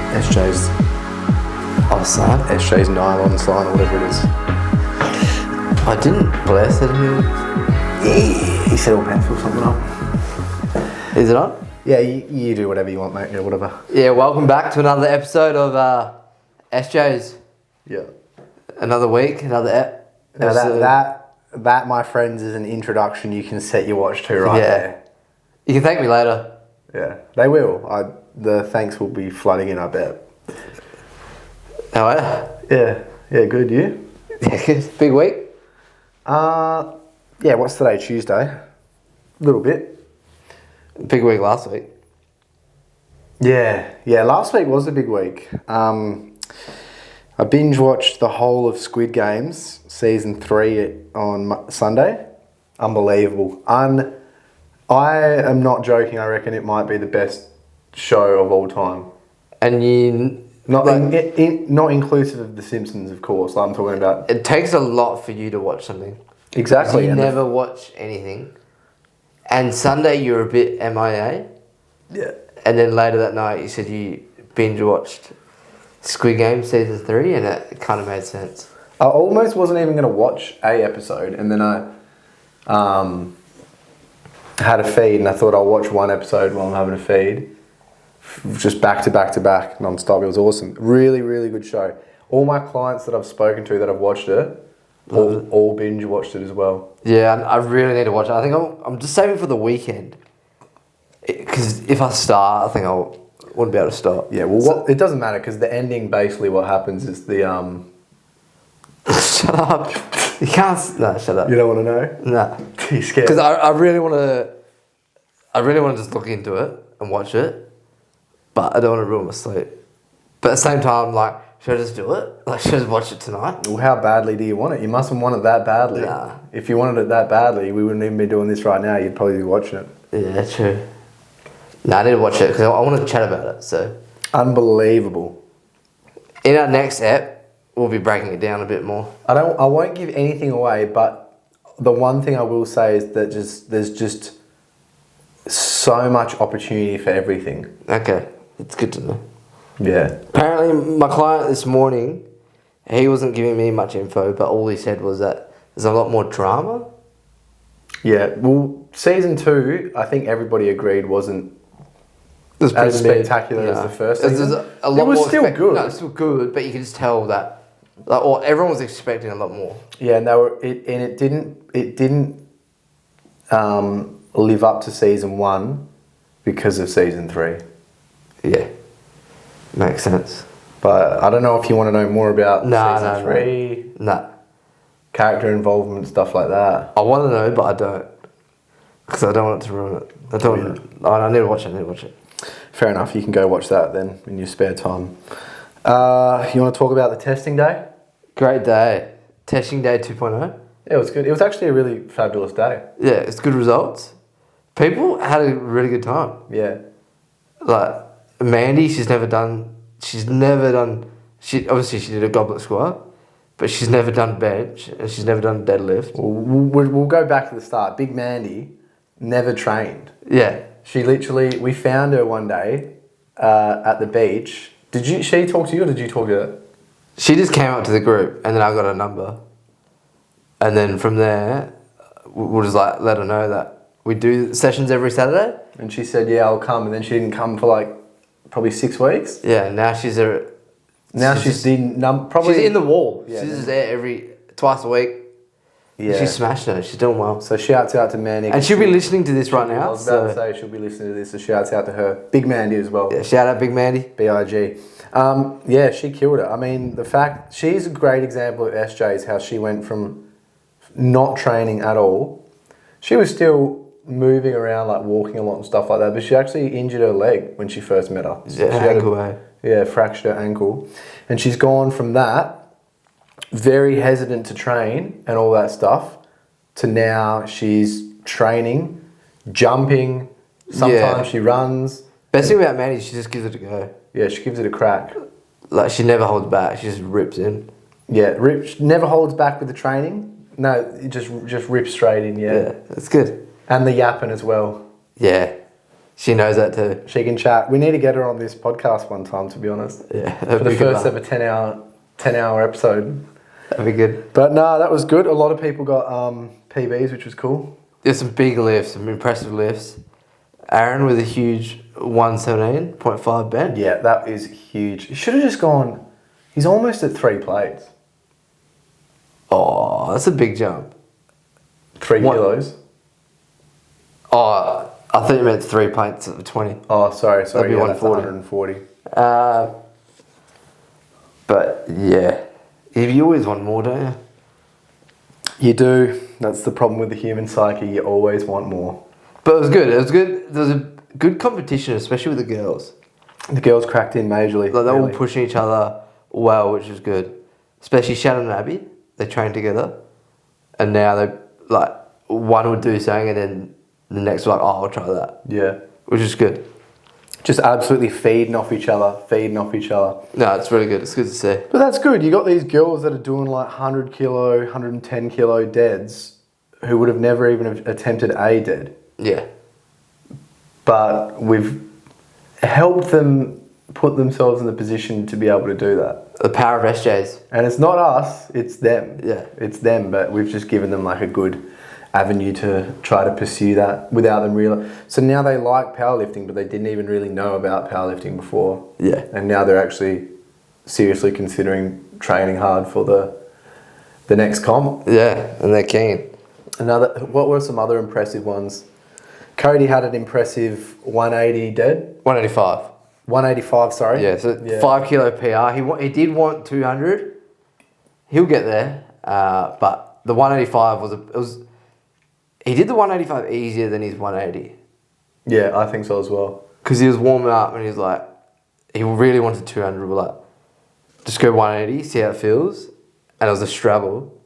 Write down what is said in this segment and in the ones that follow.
SJ's slide? SJ's nylon slide or whatever it is. I didn't bless it here. Yeah, he said all pencil something up. Is it on? Yeah, you do whatever you want, mate. Yeah, whatever. Yeah, welcome back to another episode of SJ's. Yeah. Another week, another ep. Now that, my friends, is an introduction you can set your watch to right there. You can thank me later. Yeah, they will. The thanks will be flooding in, I bet. How are you? Yeah, good. You? Yeah, good. Big week? Yeah, what's today? Tuesday? A little bit. Big week last week. Yeah, last week was a big week. I binge watched the whole of Squid Games, season 3 on Sunday. Unbelievable. I am not joking, I reckon it might be the best show of all time. And you... Not inclusive of The Simpsons, of course, like I'm talking about. It takes a lot for you to watch something. Exactly. You never watch anything. And Sunday you're a bit MIA. Yeah. And then later that night you said you binge watched Squid Game season 3 and it kind of made sense. I almost wasn't even going to watch a episode, and then I had a feed and I thought I'll watch one episode while I'm having a feed. Just back to back, non-stop. It was awesome. Really, really good show. All my clients that I've spoken to that have watched it, all binge watched it as well. Yeah, I really need to watch it. I think I'm just saving for the weekend. Because if I start, I think I wouldn't be able to stop. Yeah, well, it doesn't matter because the ending, basically what happens is the... Shut up. You can't... No, shut up. You don't want to know? No. You're scared? Because I really want to... I really want to just look into it and watch it. But I don't want to ruin my sleep. But at the same time, like, should I just do it? Like, should I just watch it tonight? Well, how badly do you want it? You mustn't want it that badly. Nah. If you wanted it that badly, we wouldn't even be doing this right now. You'd probably be watching it. Yeah, true. No, I need to watch it because I want to chat about it. So unbelievable. In our next ep, we'll be breaking it down a bit more. I won't give anything away, but the one thing I will say is that there's just so much opportunity for everything. Okay, it's good to know. Yeah. Apparently, my client this morning, he wasn't giving me much info, but all he said was that there's a lot more drama. Yeah, well, season 2, I think everybody agreed wasn't as spectacular as the first season. It was still good. No, it's still good, but you can just tell that, or everyone was expecting a lot more. Yeah, and it didn't live up to season 1 because of season 3. Yeah, makes sense. But I don't know if you want to know more about season 3. No. Character involvement, stuff like that. I want to know, but I don't. Because I don't want it to ruin it. I need to watch it. Fair enough, you can go watch that then in your spare time. You want to talk about the testing day? Great day. Testing day 2.0. Yeah, it was good. It was actually a really fabulous day. Yeah, it's good results. People had a really good time. Yeah. Like, Mandy, she obviously she did a goblet squat, but she's never done bench and she's never done deadlift. We'll go back to the start. Big Mandy never trained. Yeah. We found her one day at the beach. She talk to you or did you talk to her? She just came up to the group and then I got her number. And then from there, we'll just like let her know that we do sessions every Saturday. And she said, yeah, I'll come. And then she didn't come for like probably 6 weeks. Yeah, now she's in the wall. Yeah, she's just there twice a week. Yeah. She's smashing it. She's doing well. So shouts out to Mandy. And she'll be listening to this right now. I was about to say she'll be listening to this, so shouts out to her. Big Mandy as well. Yeah, shout out Big Mandy. B-I-G. Yeah, she killed it. I mean, she's a great example of SJ's, how she went from not training at all. She was still moving around, like walking a lot and stuff like that, but she actually injured her leg when she first met her. Yeah, fractured her ankle. And she's gone from that, very hesitant to train and all that stuff, to now she's training, jumping, sometimes she runs. Best thing about Mandy is she just gives it a go. Yeah, she gives it a crack. Like, she never holds back, she just rips in. Yeah, never holds back with the training. No, it just rips straight in, yeah. Yeah, that's good. And the yapping as well. Yeah. She knows that too. She can chat. We need to get her on this podcast one time, to be honest. Yeah. For the first ever 10-hour episode. That'd be good. But no, that was good. A lot of people got PBs, which was cool. There's some big lifts, some impressive lifts. Aaron with a huge 117.5 bench. Yeah, that is huge. He should have just gone... He's almost at 3 plates. Oh, that's a big jump. 3 kilos. Oh, I thought you meant 3 plates at the 20. Oh, sorry. That'd be Yeah, 140. That's 140. But yeah, you always want more, don't you? You do. That's the problem with the human psyche. You always want more. But it was good. It was good. There was a good competition, especially with the girls. The girls cracked in majorly. Like, they were all pushing each other well, which was good. Especially Shannon and Abby. They trained together. And now they, like, one would do something and then the next was like, oh, I'll try that. Yeah. Which is good. Just absolutely feeding off each other. No, it's really good. It's good to see. But that's good. You got these girls that are doing like 100 kilo, 110 kilo deads who would have never even attempted a dead. Yeah. But we've helped them put themselves in the position to be able to do that. The power of SJs. And it's not us, it's them. Yeah. It's them, but we've just given them like a good avenue to try to pursue that without them realize. So now they like powerlifting, but they didn't even really know about powerlifting before. Yeah. And now they're actually seriously considering training hard for the next comp. Yeah, and they're keen. What were some other impressive ones? Cody had an impressive 180 dead. 185. 185, sorry. Yeah, so 5 kilo PR. He did want 200. He'll get there. But the 185 he did the 185 easier than his 180. Yeah, I think so as well. Because he was warming up and he was like, he really wanted 200. We're like, just go 180, see how it feels. And it was a struggle.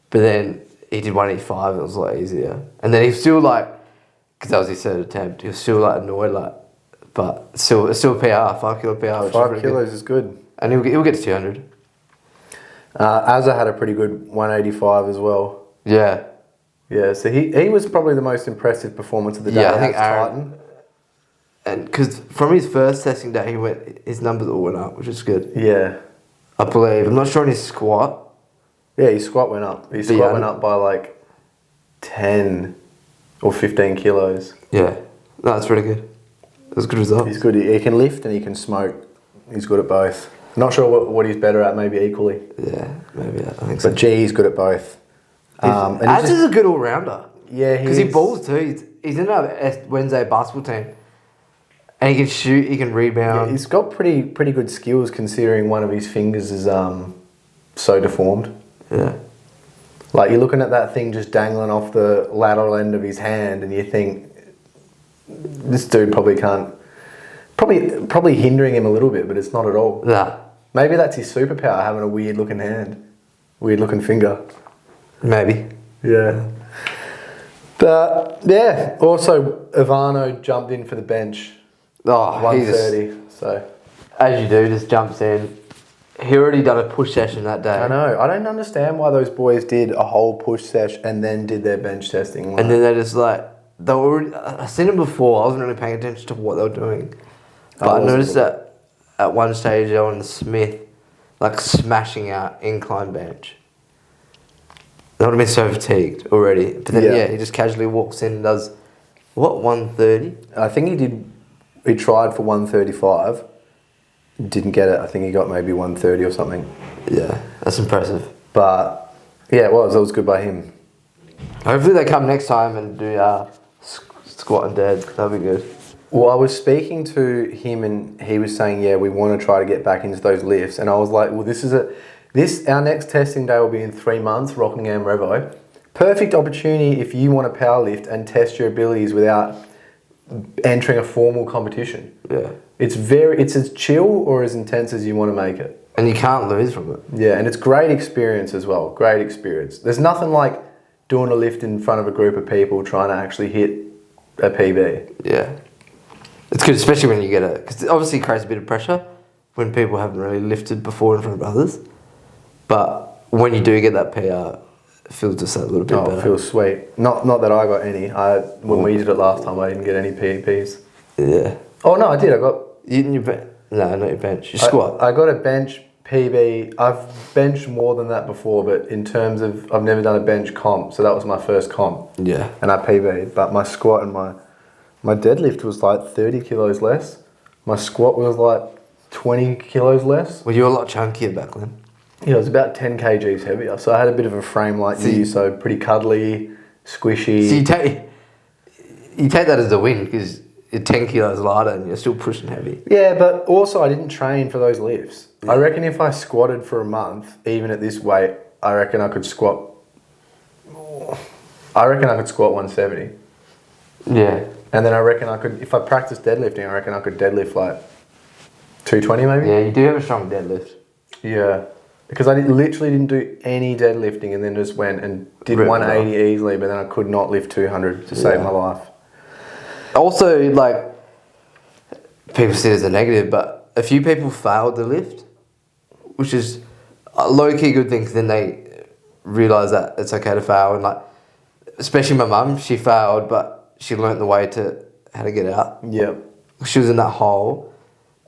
But then he did 185, it was a lot easier. And then he was still like, because that was his third attempt, he was still like annoyed, like, but it's still PR, 5 kilo PR. Which 5 kilos is good. And he'll get to 200. Azza had a pretty good 185 as well. Yeah. Yeah, so he was probably the most impressive performance of the day. Yeah, I think Aaron. Titan. And because from his first testing day, his numbers all went up, which is good. Yeah. I believe. I'm not sure on his squat. Yeah, his squat went up. His squat went up by like 10 or 15 kilos. Yeah. No, that's really good. That's a good result. He's good. He can lift and he can smoke. He's good at both. Not sure what he's better at, maybe equally. Yeah, maybe. I think so. But gee, he's good at both. Az is a good all-rounder. Yeah, because he balls too. He's in our Wednesday basketball team. And he can shoot, he can rebound. Yeah, he's got pretty good skills considering one of his fingers is so deformed. Yeah. Like, you're looking at that thing just dangling off the lateral end of his hand and you think, this dude probably can't... Probably hindering him a little bit, but it's not at all. Nah. Maybe that's his superpower, having a weird-looking hand. Weird-looking finger. Maybe. Yeah. But, yeah. Also, Ivano jumped in for the bench. Oh, 130. So, as you do, just jumps in. He already done a push session that day. I know. I don't understand why those boys did a whole push sesh and then did their bench testing. And then they're just like, they were already, I've seen them before. I wasn't really paying attention to what they were doing. But I noticed that at one stage they were on the Smith, like smashing out incline bench. They would have been so fatigued already. But then, he just casually walks in and does, 130? I think he tried for 135. Didn't get it. I think he got maybe 130 or something. Yeah, that's impressive. But, yeah, it was good by him. Hopefully they come next time and do squat and dead. That'll be good. Well, I was speaking to him and he was saying, we want to try to get back into those lifts. And I was like, well, our next testing day will be in 3 months, Rockingham Revo. Perfect opportunity if you want to power lift and test your abilities without entering a formal competition. Yeah. It's as chill or as intense as you want to make it. And you can't lose from it. Yeah, and it's great experience as well. Great experience. There's nothing like doing a lift in front of a group of people trying to actually hit a PB. Yeah. It's good, especially when you get it. Because obviously it creates a bit of pressure when people haven't really lifted before in front of others. But when you do get that PR, it feels just a little bit better. It feels sweet. Not that I got any. When we did it last time, I didn't get any PEPs. Yeah. Oh no, I did. I got. No, not your bench. Your squat. I got a bench PB. I've benched more than that before, but in terms of, I've never done a bench comp, so that was my first comp. Yeah. And I PB'd, but my squat and my deadlift was like 30 kilos less. My squat was like 20 kilos less. Well, you were a lot chunkier back then. Yeah, it was about 10 kgs heavier. So I had a bit of a frame like you, so pretty cuddly, squishy. So you take that as a win because you're 10 kilos lighter and you're still pushing heavy. Yeah, but also I didn't train for those lifts. Yeah. I reckon if I squatted for a month, even at this weight, I reckon I could squat 170. Yeah. And then I reckon I could, if I practiced deadlifting, I reckon I could deadlift like 220 maybe. Yeah, you do have a strong deadlift. Yeah. Because I literally didn't do any deadlifting and then just went and did 180 easily, but then I could not lift 200 to save my life. Also, like, people see it as a negative, but a few people failed the lift, which is a low-key good thing because then they realise that it's okay to fail. And, like, especially my mum, she failed, but she learnt the way to how to get out. Yeah. She was in that hole,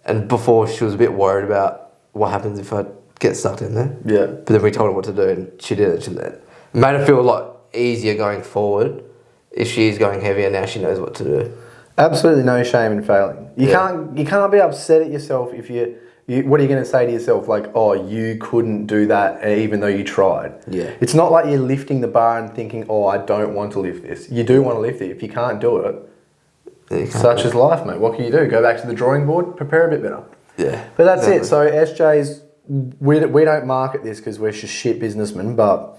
and before she was a bit worried about what happens if I get stuck in there. Yeah. But then we told her what to do, and she did it. It made her feel a lot easier going forward. If she's going heavier now, she knows what to do. Absolutely no shame in failing. You can't be upset at yourself if you what are you going to say to yourself like, oh, you couldn't do that even though you tried. Yeah. It's not like you're lifting the bar and thinking, oh, I don't want to lift this. You do want to lift it. If you can't do it, such is life, mate. What can you do? Go back to the drawing board, prepare a bit better. Yeah. But that's it. So SJ's, we don't market this because we're just shit businessmen, but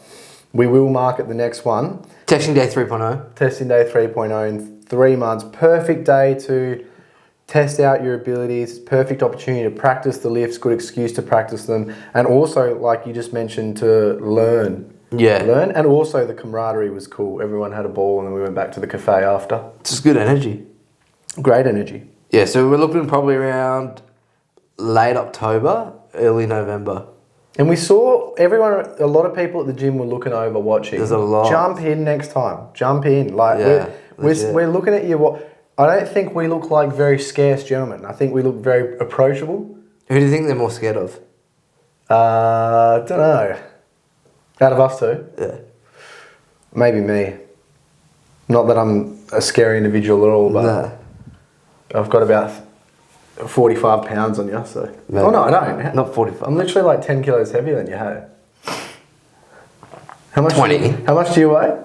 we will market the next one. Testing day 3.0. Testing day 3.0 in 3 months. Perfect day to test out your abilities. Perfect opportunity to practice the lifts. Good excuse to practice them. And also, like you just mentioned, to learn. Yeah. Learn. And also the camaraderie was cool. Everyone had a ball and then we went back to the cafe after. It's just good energy. Great energy. Yeah, so we're looking probably around late October, early November. And we saw a lot of people at the gym were looking over watching. There's a lot. Jump in next time. Jump in. Like Yeah, we're looking at you. I don't think we look like very scarce gentlemen. I think we look very approachable. Who do you think they're more scared of? Don't know. Out of us two? Yeah. Maybe me. Not that I'm a scary individual at all, but I've got about 45 pounds on you, so... Maybe. Oh, no, I don't. Not 45. I'm literally like 10 kilos heavier than you, hey? How much 20. How much do you weigh?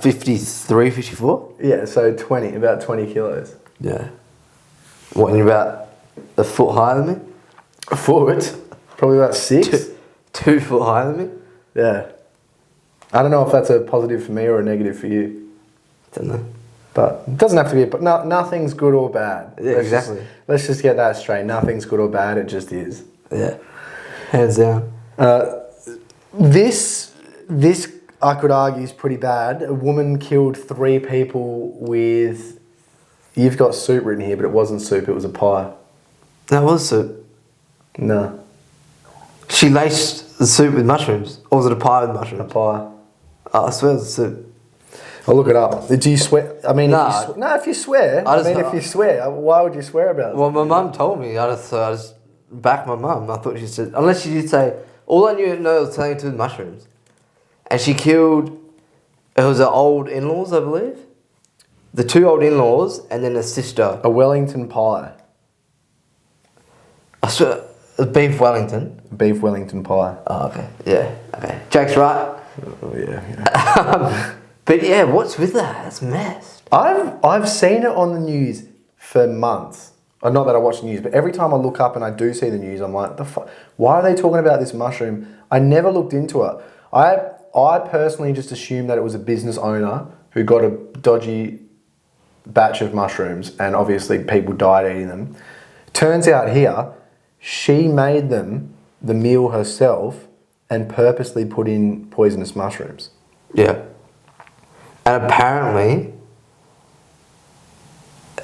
53, 54? Yeah, so about 20 kilos. Yeah. What, and you're about a foot higher than me? A foot? Probably about 6. 2 foot higher than me? Yeah. I don't know if that's a positive for me or a negative for you. Don't know. But it doesn't have to be, but nothing's good or bad. Yeah, exactly. Let's just get that straight. Nothing's good or bad, it just is. Yeah. Hands down. This I could argue is pretty bad. A woman killed 3 people with, you've got soup written here, but it wasn't soup, it was a pie. That was soup. No. She laced the soup with mushrooms. Or was it a pie with mushrooms? A pie. Oh, I swear it was soup. I'll look it up. Do you swear? I mean, Nah. if you swear, if you swear, why would you swear about it? Well, my mum told me. I just backed my mum. I thought she said, unless she did say, all I knew was something to do with mushrooms. And she killed, it was her old in-laws, I believe. The 2 old in-laws and then a sister. A Wellington pie. I swear, it was beef Wellington. Beef Wellington pie. Oh, okay. Yeah, okay. Jake's right. Oh, yeah. But yeah, what's with that? That's messed. I've seen it on the news for months. Not that I watch the news, but every time I look up and I do see the news, I'm like, why are they talking about this mushroom? I never looked into it. I personally just assumed that it was a business owner who got a dodgy batch of mushrooms and obviously people died eating them. Turns out here, she made them the meal herself and purposely put in poisonous mushrooms. Yeah. And apparently,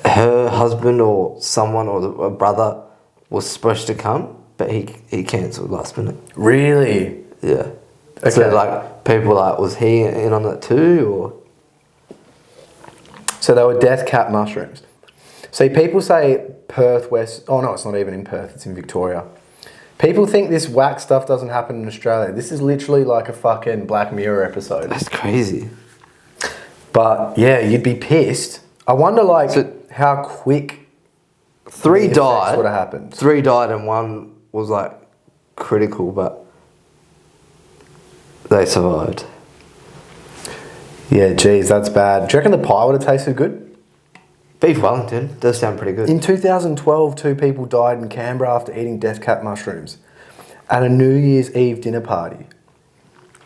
her husband or someone or a brother was supposed to come, but he cancelled last minute. Really? Yeah. Okay. So like people like, was he in on that too, or? So they were death cap mushrooms. See, people say Perth, West... Oh, no, it's not even in Perth. It's in Victoria. People think this whack stuff doesn't happen in Australia. This is literally like a fucking Black Mirror episode. That's crazy. But, yeah, you'd be pissed. I wonder, like, how quick... 3 died. Would have happened. 3 died and 1 was, like, critical, but they survived. Yeah, geez, that's bad. Do you reckon the pie would have tasted good? Beef Wellington does sound pretty good. In 2012, 2 people died in Canberra after eating death cap mushrooms at a New Year's Eve dinner party.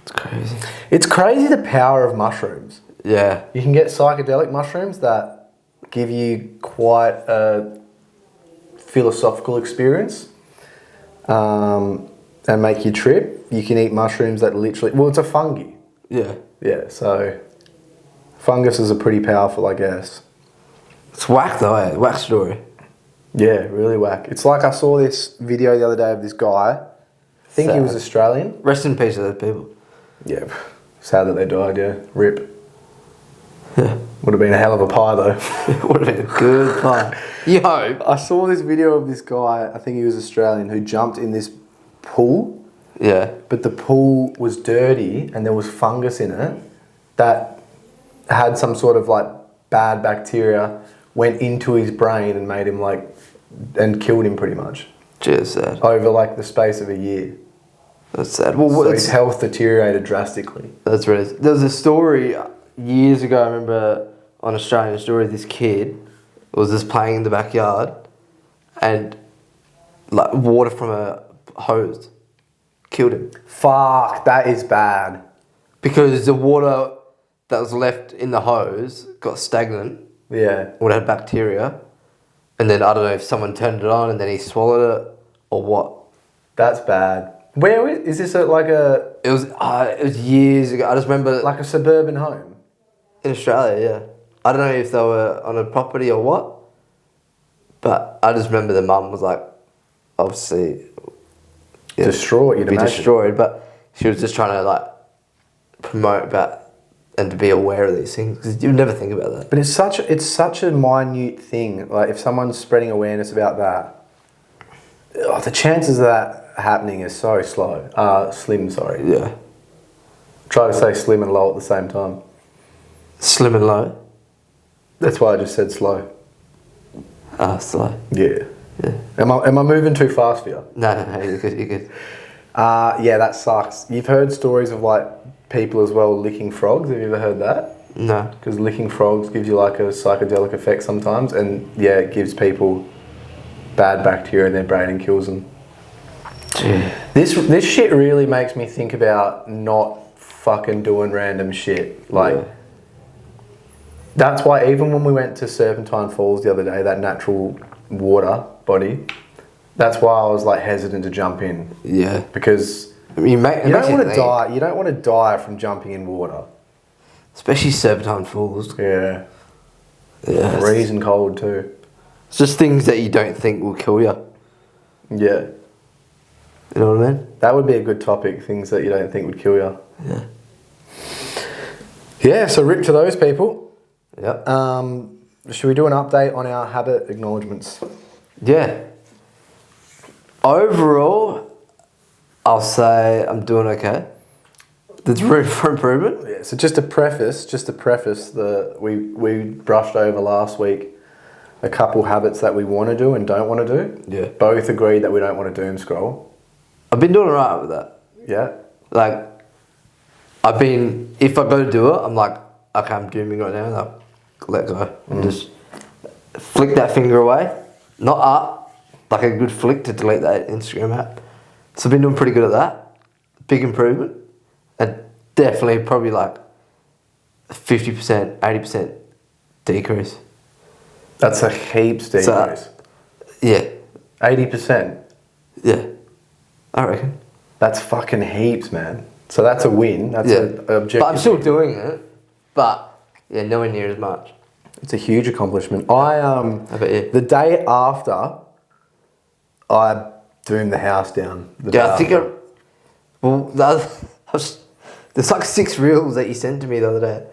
It's crazy. It's crazy the power of mushrooms. Yeah. You can get psychedelic mushrooms that give you quite a philosophical experience and make you trip. You can eat mushrooms that literally... Well, it's a fungi. Yeah. Yeah, so funguses are pretty powerful, I guess. It's whack though, eh? Whack story. Yeah, really whack. It's like I saw this video the other day of this guy. I think he was Australian. Rest in peace to those people. Yeah, sad that they died, yeah. Rip. Yeah. Would have been a hell of a pie though. Would have been a good pie. You hope. I saw this video of this guy, I think he was Australian, who jumped in this pool. Yeah. But the pool was dirty and there was fungus in it that had some sort of like bad bacteria, went into his brain and made him like, and killed him pretty much. Just sad. Over like the space of a year. That's sad. Well, so his health deteriorated drastically. That's really... There was a story years ago, I remember on Australian Story, this kid was just playing in the backyard and like water from a hose killed him. Fuck, that is bad. Because the water that was left in the hose got stagnant. Yeah. Would have bacteria. And then I don't know if someone turned it on and then he swallowed it or what. That's bad. Where is this? It was years ago. I just remember like a suburban home in Australia. Yeah, I don't know if they were on a property or what, but I just remember the mum was like, obviously, destroyed. You'd be imagine. Destroyed, but she was just trying to like promote about and to be aware of these things because you would never think about that. But it's such a minute thing. Like if someone's spreading awareness about that, the chances of that happening is so slim. Sorry. Yeah. Try to say slim and low at the same time. Slim and low. That's why I just said slow. Slow. Yeah. Yeah. Am I moving too fast for you? No, you're good. You're good. Yeah, that sucks. You've heard stories of like people as well licking frogs. Have you ever heard that? No. Because licking frogs gives you like a psychedelic effect sometimes, and yeah, it gives people bad bacteria in their brain and kills them. Gee. This shit really makes me think about not fucking doing random shit. Like, that's why even when we went to Serpentine Falls the other day, that natural water body, that's why I was like hesitant to jump in. Yeah. Because you don't want to die. You don't want to die from jumping in water. Especially Serpentine Falls. Yeah. Yeah. Freezing cold too. It's just things that you don't think will kill you. Yeah. You know what I mean? That would be a good topic, things that you don't think would kill you. Yeah. Yeah, so rip to those people. Yep. Should we do an update on our habit acknowledgements? Yeah. Overall, I'll say I'm doing okay. There's room for improvement. Yeah, so just to preface, we brushed over last week a couple habits that we want to do and don't want to do. Yeah. Both agreed that we don't want to doom scroll. I've been doing alright with that. Yeah. Like, if I go to do it, I'm like, okay, I'm dooming right now, and I'll let go. And just flick that finger away. Not up, like a good flick to delete that Instagram app. So I've been doing pretty good at that. Big improvement. And definitely probably like 50%, 80% decrease. That's a heaps decrease. So, yeah. 80%. Yeah. I reckon. That's fucking heaps, man. So that's a win. That's an objective. But I'm still doing it. But yeah, nowhere near as much. It's a huge accomplishment. How about you? The day after, I doomed the house down. I think there's like 6 reels that you sent to me the other day.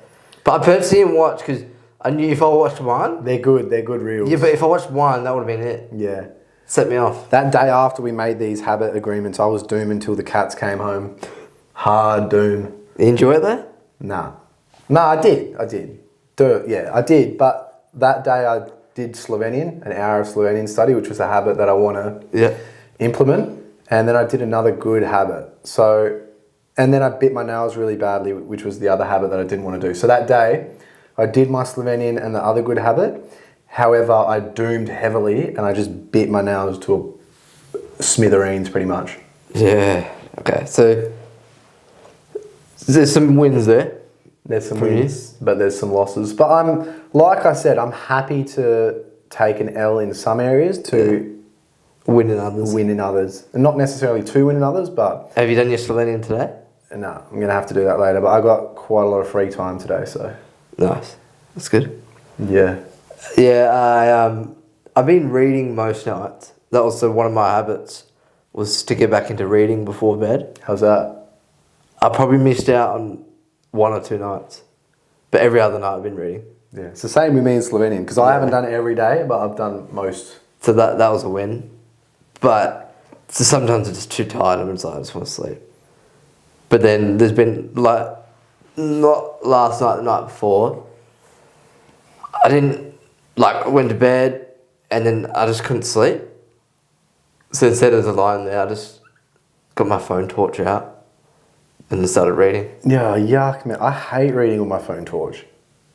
But I purposely didn't watch because I knew if I watched one. They're good reels. Yeah, but if I watched one, that would have been it. Yeah. Set me off. That day after we made these habit agreements, I was doomed until the cats came home. Hard doom. You enjoy it though? Nah, I did. I did. But that day I did Slovenian, an hour of Slovenian study, which was a habit that I want to implement. And then I did another good habit. And then I bit my nails really badly, which was the other habit that I didn't want to do. So that day, I did my Slovenian and the other good habit. However, I doomed heavily and I just bit my nails to a smithereens pretty much. Yeah. Okay. So there's some wins there. There's some wins, but there's some losses. But like I said, I'm happy to take an L in some areas to win in others. And not necessarily to win in others, but... Have you done your Slovenian today? No, I'm going to have to do that later. But I got quite a lot of free time today, so... Nice. That's good. Yeah. Yeah, I've been reading most nights. That was one of my habits, was to get back into reading before bed. How's that? I probably missed out on 1 or 2 nights. But every other night I've been reading. Yeah, it's the same with me in Slovenian, because I haven't done it every day, but I've done most. So that was a win. But sometimes I'm just too tired and it's like, I just want to sleep. But then there's been, like, not last night, the night before, I went to bed and then I just couldn't sleep. So instead of lying there, I just got my phone torch out and then started reading. Yeah, yuck, man. I hate reading with my phone torch.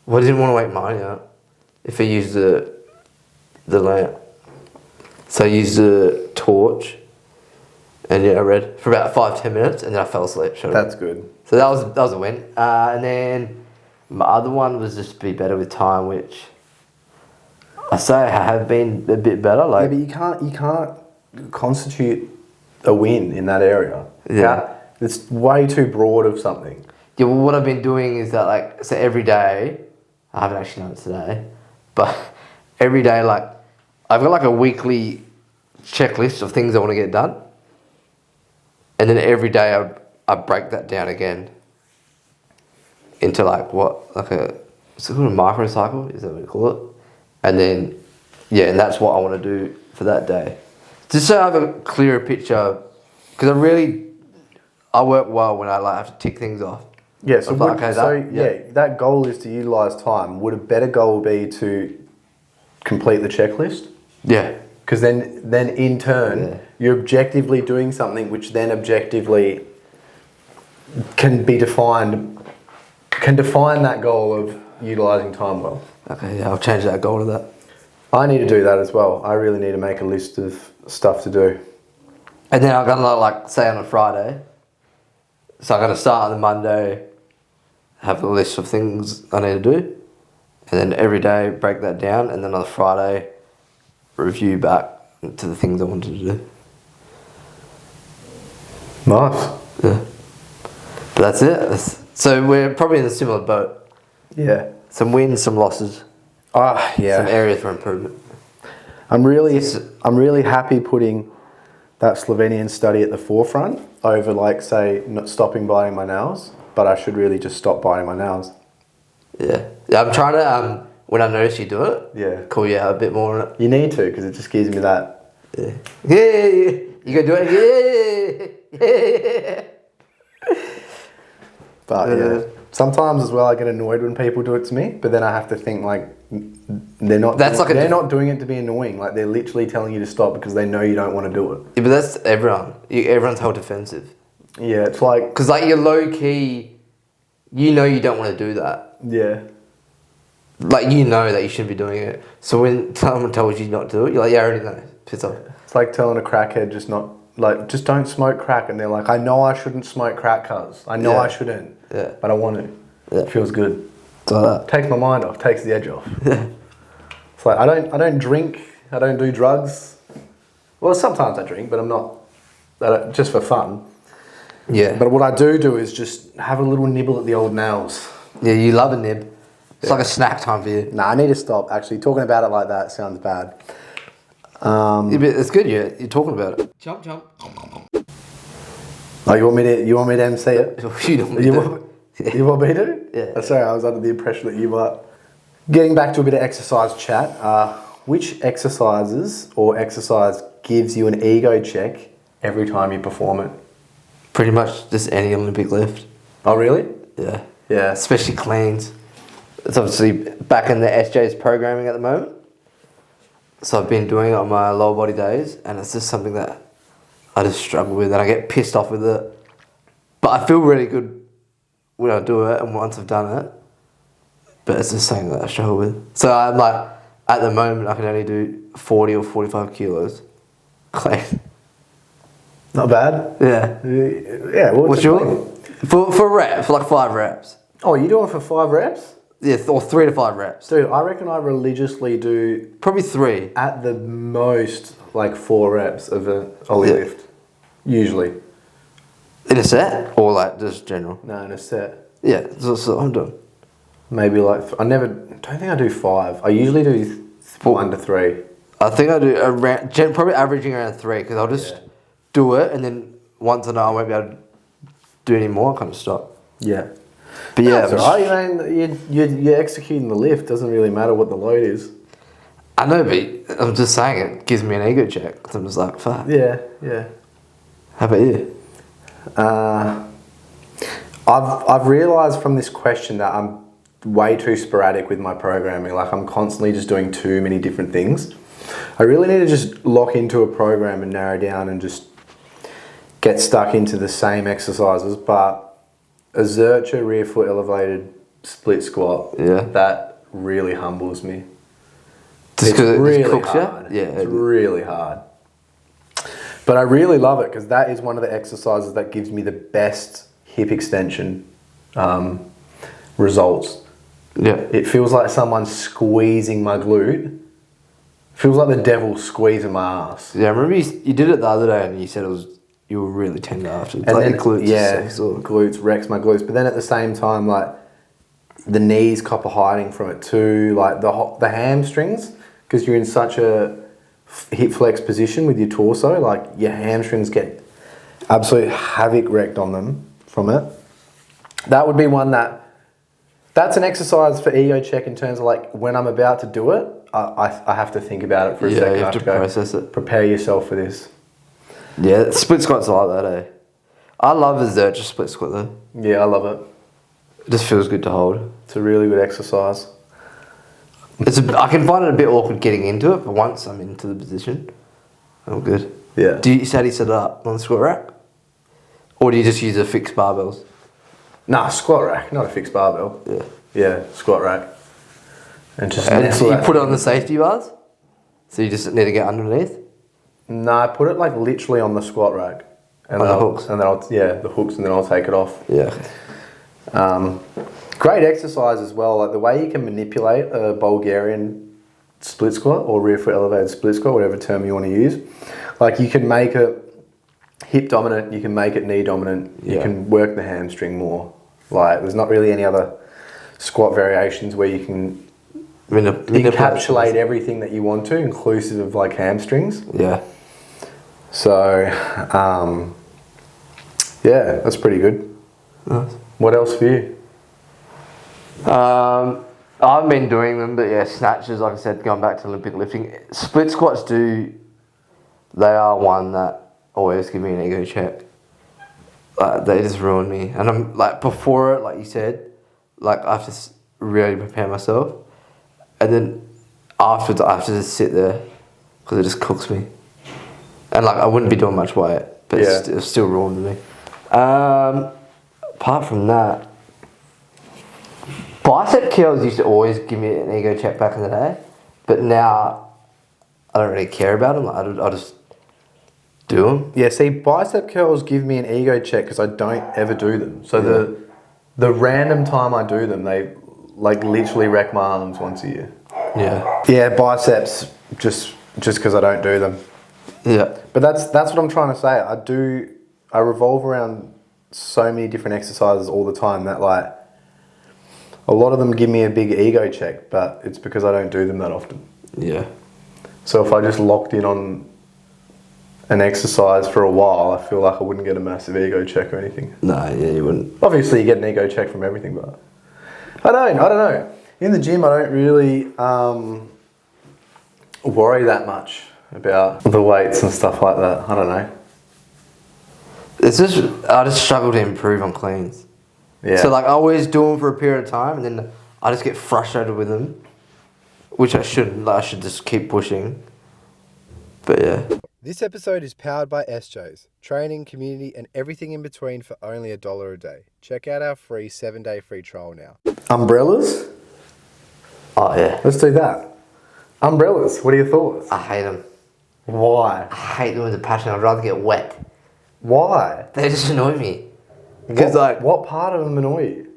Well, I didn't want to wake mine up if I used the lamp. So I used the torch and I read for about 5-10 minutes and then I fell asleep. That's good. So that was a win. And then my other one was just be better with time, which I say I have been a bit better. Like, yeah, but you can't constitute a win in that area. Yeah. It's way too broad of something. Yeah, well, what I've been doing is that, so every day, I haven't actually done it today, but every day, I've got a weekly checklist of things I want to get done. And then every day I break that down again into is it called a microcycle? Is that what you call it? And then, and that's what I want to do for that day. Just so I have a clearer picture, because I work well when I have to tick things off. Yeah, that goal is to utilise time. Would a better goal be to complete the checklist? Yeah. Because then in turn, you're objectively doing something which then objectively can define that goal of utilising time well. Okay, yeah, I'll change that goal to that. I need to do that as well. I really need to make a list of stuff to do. And then I'm going to, say on a Friday, so I'm going to start on the Monday, have a list of things I need to do, and then every day break that down, and then on the Friday, review back to the things I wanted to do. Nice. Yeah. But that's it. So we're probably in a similar boat. Yeah. Some wins, some losses. Yeah. Some areas for improvement. I'm really happy putting that Slovenian study at the forefront over, say, not stopping biting my nails, but I should really just stop biting my nails. Yeah. I'm trying to, when I notice you do it, call you out a bit more on it. You need to, because it just gives me that. Yeah. Yeah. You gonna do it? Yeah. But sometimes as well I get annoyed when people do it to me, but then I have to think they're not doing it to be annoying. They're literally telling you to stop because they know you don't want to do it. Yeah, but that's everyone. Everyone's held defensive. Yeah, it's like... Because you're low key, you know you don't want to do that. Yeah. You know that you shouldn't be doing it. So when someone tells you not to do it, you're like, yeah, I already know. Piss off. It's like telling a crackhead just don't smoke crack, and they're like, I know I shouldn't smoke crack, cuz. I know I shouldn't. Yeah. But I want to. Yeah. It feels good. It's like that. Takes my mind off, takes the edge off. Yeah. It's like I don't drink, I don't do drugs. Well, sometimes I drink, but I'm not just for fun. Yeah. But what I do is just have a little nibble at the old nails. Yeah, you love a nib. It's like a snack time for you. Nah, I need to stop. Actually, talking about it like that sounds bad. It's good. You're talking about it. Jump. Oh, you want me to MC it? You want me to? You want me to? Yeah. Oh, sorry, I was under the impression that you might. Getting back to a bit of exercise chat, which exercises or exercise gives you an ego check every time you perform it? Pretty much just any Olympic lift. Oh, really? Yeah. Yeah. Especially cleans. It's obviously back in the SJ's programming at the moment. So I've been doing it on my lower body days, and it's just something that I just struggle with, and I get pissed off with it. But I feel really good when I do it, and once I've done it. But it's just something that I struggle with. So I'm like, at the moment, I can only do 40 or 45 kilos clean. Not bad. Yeah. Yeah. What's your? For reps, for like 5 reps. Oh, you doing it for 5 reps? Yeah, or 3 to 5 reps. Dude, I reckon I religiously do Probably 3. at the most like 4 reps of a Ollie lift. Usually. In a set? Or like just general? No, in a set. Yeah, that's what I'm doing. Maybe like, don't think I do 5. I usually do 1 to 3. I think I do around, probably averaging around 3, because I'll just do it, and then once I know I won't be able to do any more, I kind of stop. Yeah. But yeah, That's alright. I mean, you're executing the lift. Doesn't really matter what the load is. I know, but I'm just saying it gives me an ego check, because I'm just like, fuck. Yeah, yeah. How about you? I've realised from this question that I'm way too sporadic with my programming. Like, I'm constantly just doing too many different things. I really need to just lock into a program and narrow down and just get stuck into the same exercises. But a Zercher rear foot elevated split squat, that really humbles me. Just because it really cooks hard. you? Yeah. It's really hard. But I really love it because that is one of the exercises that gives me the best hip extension results. Yeah. It feels like someone's squeezing my glute. Feels like the devil's squeezing my ass. Yeah, I remember you did it the other day, and you said you were really tender after. And then glutes wrecks my glutes. But then at the same time, like the knees copper hiding from it too. Like the hamstrings, because you're in such a hip flex position with your torso, like your hamstrings get absolute havoc wrecked on them from it. That would be one that's an exercise for ego check in terms of like when I'm about to do it, I have to think about it for a second. You have to process it. Prepare yourself for this. Yeah, split squats are like that, eh? I love the Zercher split squat though. Yeah, I love it. It just feels good to hold. It's a really good exercise. I can find it a bit awkward getting into it, but once I'm into the position, I'm good. Yeah. Do you set it up on the squat rack? Or do you just use the fixed barbells? Nah, squat rack, not a fixed barbell. Yeah. Yeah, squat rack. And just so you put it on the safety bars? So you just need to get underneath? No, I put it like literally on the squat rack. And the hooks? And then the hooks, and then I'll take it off. Yeah. Great exercise as well. Like the way you can manipulate a Bulgarian split squat or rear foot elevated split squat, whatever term you want to use. Like you can make it hip dominant, you can make it knee dominant, you can work the hamstring more. Like there's not really any other squat variations where you can encapsulate everything that you want to, inclusive of like hamstrings. Yeah. So, that's pretty good. Nice. What else for you? I've been doing them, but yeah, snatches, like I said, going back to Olympic lifting. Split squats they are one that always give me an ego check. They just ruin me. And I'm like, before it, like you said, like I have to really prepare myself. And then afterwards, I have to just sit there because it just cooks me. And like, I wouldn't be doing much weight, but it's still ruined me. Apart from that, bicep curls used to always give me an ego check back in the day, but now I don't really care about them. Like, I just do them. Yeah, see, bicep curls give me an ego check because I don't ever do them. So the random time I do them, they like literally wreck my arms once a year. Yeah. Yeah, biceps just because I don't do them. Yeah. But that's what I'm trying to say. I revolve around so many different exercises all the time that like a lot of them give me a big ego check, but it's because I don't do them that often. Yeah. So if I just locked in on an exercise for a while, I feel like I wouldn't get a massive ego check or anything. No, yeah, you wouldn't. Obviously you get an ego check from everything, but I don't know. In the gym, I don't really worry that much about the weights and stuff like that. I don't know. I just struggle to improve on cleans. Yeah. So like I always do them for a period of time, and then I just get frustrated with them, which I shouldn't. Like, I should just keep pushing. But yeah. This episode is powered by SJs, training, community, and everything in between for only $1 a day. Check out our free 7-day free trial now. Umbrellas? Oh yeah. Let's do that. Umbrellas, what are your thoughts? I hate them. Why? I hate them with a passion. I'd rather get wet. Why? They just annoy me. Because what part of them annoy you?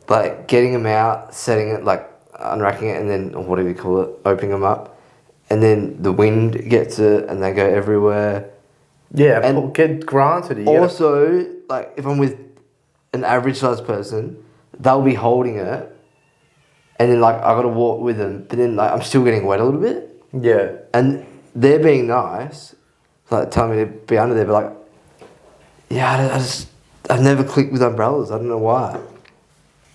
Like getting them out, setting it, like unracking it, and then, or whatever you call it, opening them up, and then the wind gets it, and they go everywhere. Yeah, and get granted. Also, like if I'm with an average sized person, they'll be holding it, and then like I got to walk with them, but then like I'm still getting wet a little bit. Yeah. And they're being nice, like telling me to be under there, but like, yeah, I've never clicked with umbrellas. I don't know why.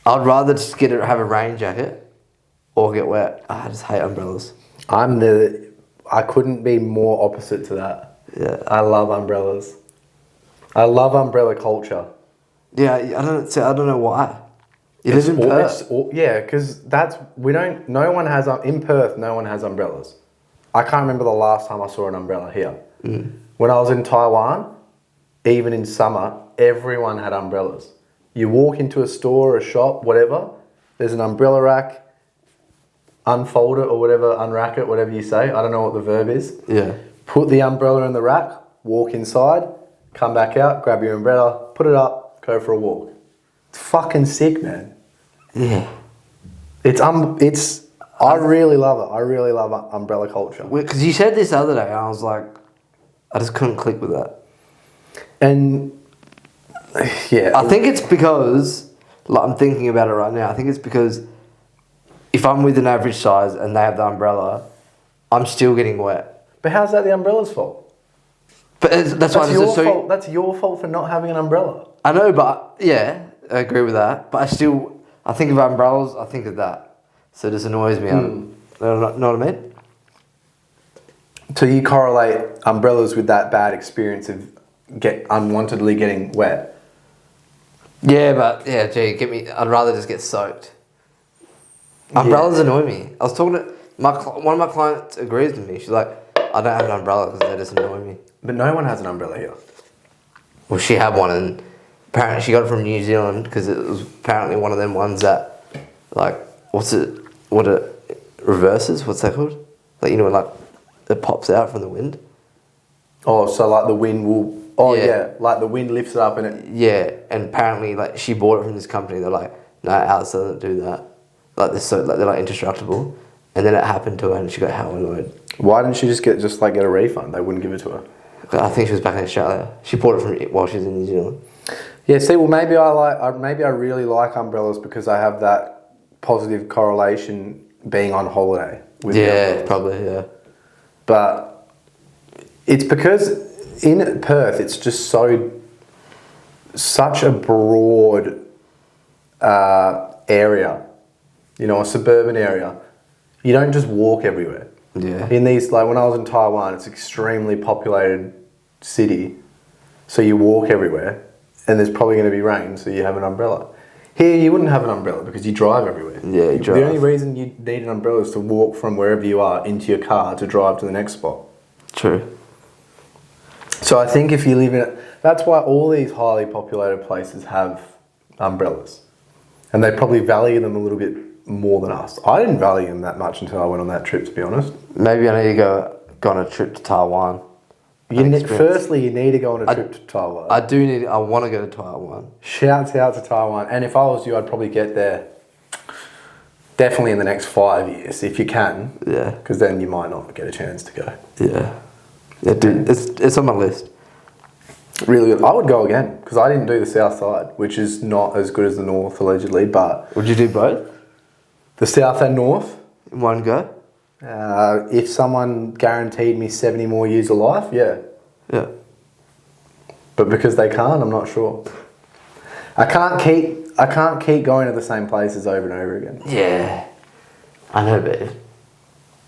I'd rather just have a rain jacket or get wet. I just hate umbrellas. I couldn't be more opposite to that. Yeah. I love umbrellas. I love umbrella culture. Yeah, I don't know why. It is in Perth. Yeah, because in Perth, no one has umbrellas. I can't remember the last time I saw an umbrella here. When I was in Taiwan, even in summer, everyone had umbrellas. You walk into a store or a shop, whatever, there's an umbrella rack, unfold it or whatever, unrack it, whatever you say. I don't know what the verb is. Yeah. Put the umbrella in the rack, walk inside, come back out, grab your umbrella, put it up, go for a walk. It's fucking sick, man. Yeah. I really love it. I really love umbrella culture. Because you said this the other day, and I was like, I just couldn't click with that. And yeah, I think it's because, like, I'm thinking about it right now. I think it's because if I'm with an average size and they have the umbrella, I'm still getting wet. But how's that the umbrella's fault? But that's why your fault. That's your fault for not having an umbrella. I know, but yeah, I agree with that. But I think of umbrellas, I think of that. So it just annoys me. You know what I mean? So you correlate umbrellas with that bad experience of unwantedly getting wet? Yeah, but yeah, I'd rather just get soaked. Umbrellas annoy me. I was talking to one of my clients agrees with me. She's like, I don't have an umbrella because they just annoy me. But no one has an umbrella here. Well, she had one, and apparently she got it from New Zealand because it was apparently one of them ones that, like, what it reverses? What's that called? Like, you know, like it pops out from the wind. Oh, so like the wind will. Oh yeah, like the wind lifts it up and it. Yeah, and apparently like she bought it from this company. They're like, no, ours doesn't do that. Like they're like indestructible. And then it happened to her, and she got how annoyed. Why didn't she just get a refund? They wouldn't give it to her. I think she was back in Australia. She bought it from while she was in New Zealand. Yeah. See, well, maybe I really like umbrellas because I have that positive correlation being on holiday with the umbrellas. Probably, yeah. But it's because in Perth, it's just such a broad area, you know, a suburban area. You don't just walk everywhere. Yeah. In these, like when I was in Taiwan, it's an extremely populated city, so you walk everywhere, and there's probably going to be rain, so you have an umbrella. Here, you wouldn't have an umbrella because you drive everywhere. Yeah, you drive. The only reason you need an umbrella is to walk from wherever you are into your car to drive to the next spot. True. So I think if you live in it, that's why all these highly populated places have umbrellas. And they probably value them a little bit more than us. I didn't value them that much until I went on that trip, to be honest. Maybe I need to go on a trip to Taiwan. Firstly, you need to go on a trip to Taiwan. I want to go to Taiwan. Shouts out to Taiwan. And if I was you, I'd probably get there definitely in the next 5 years, if you can. Yeah. Because then you might not get a chance to go. Yeah. Yeah, dude, it's on my list. Really good. I would go again, because I didn't do the south side, which is not as good as the north, allegedly, but... Would you do both? The south and north? In one go? If someone guaranteed me 70 more years of life, yeah. Yeah. But because they can't, I'm not sure. I can't keep going to the same places over and over again. Yeah, I know, but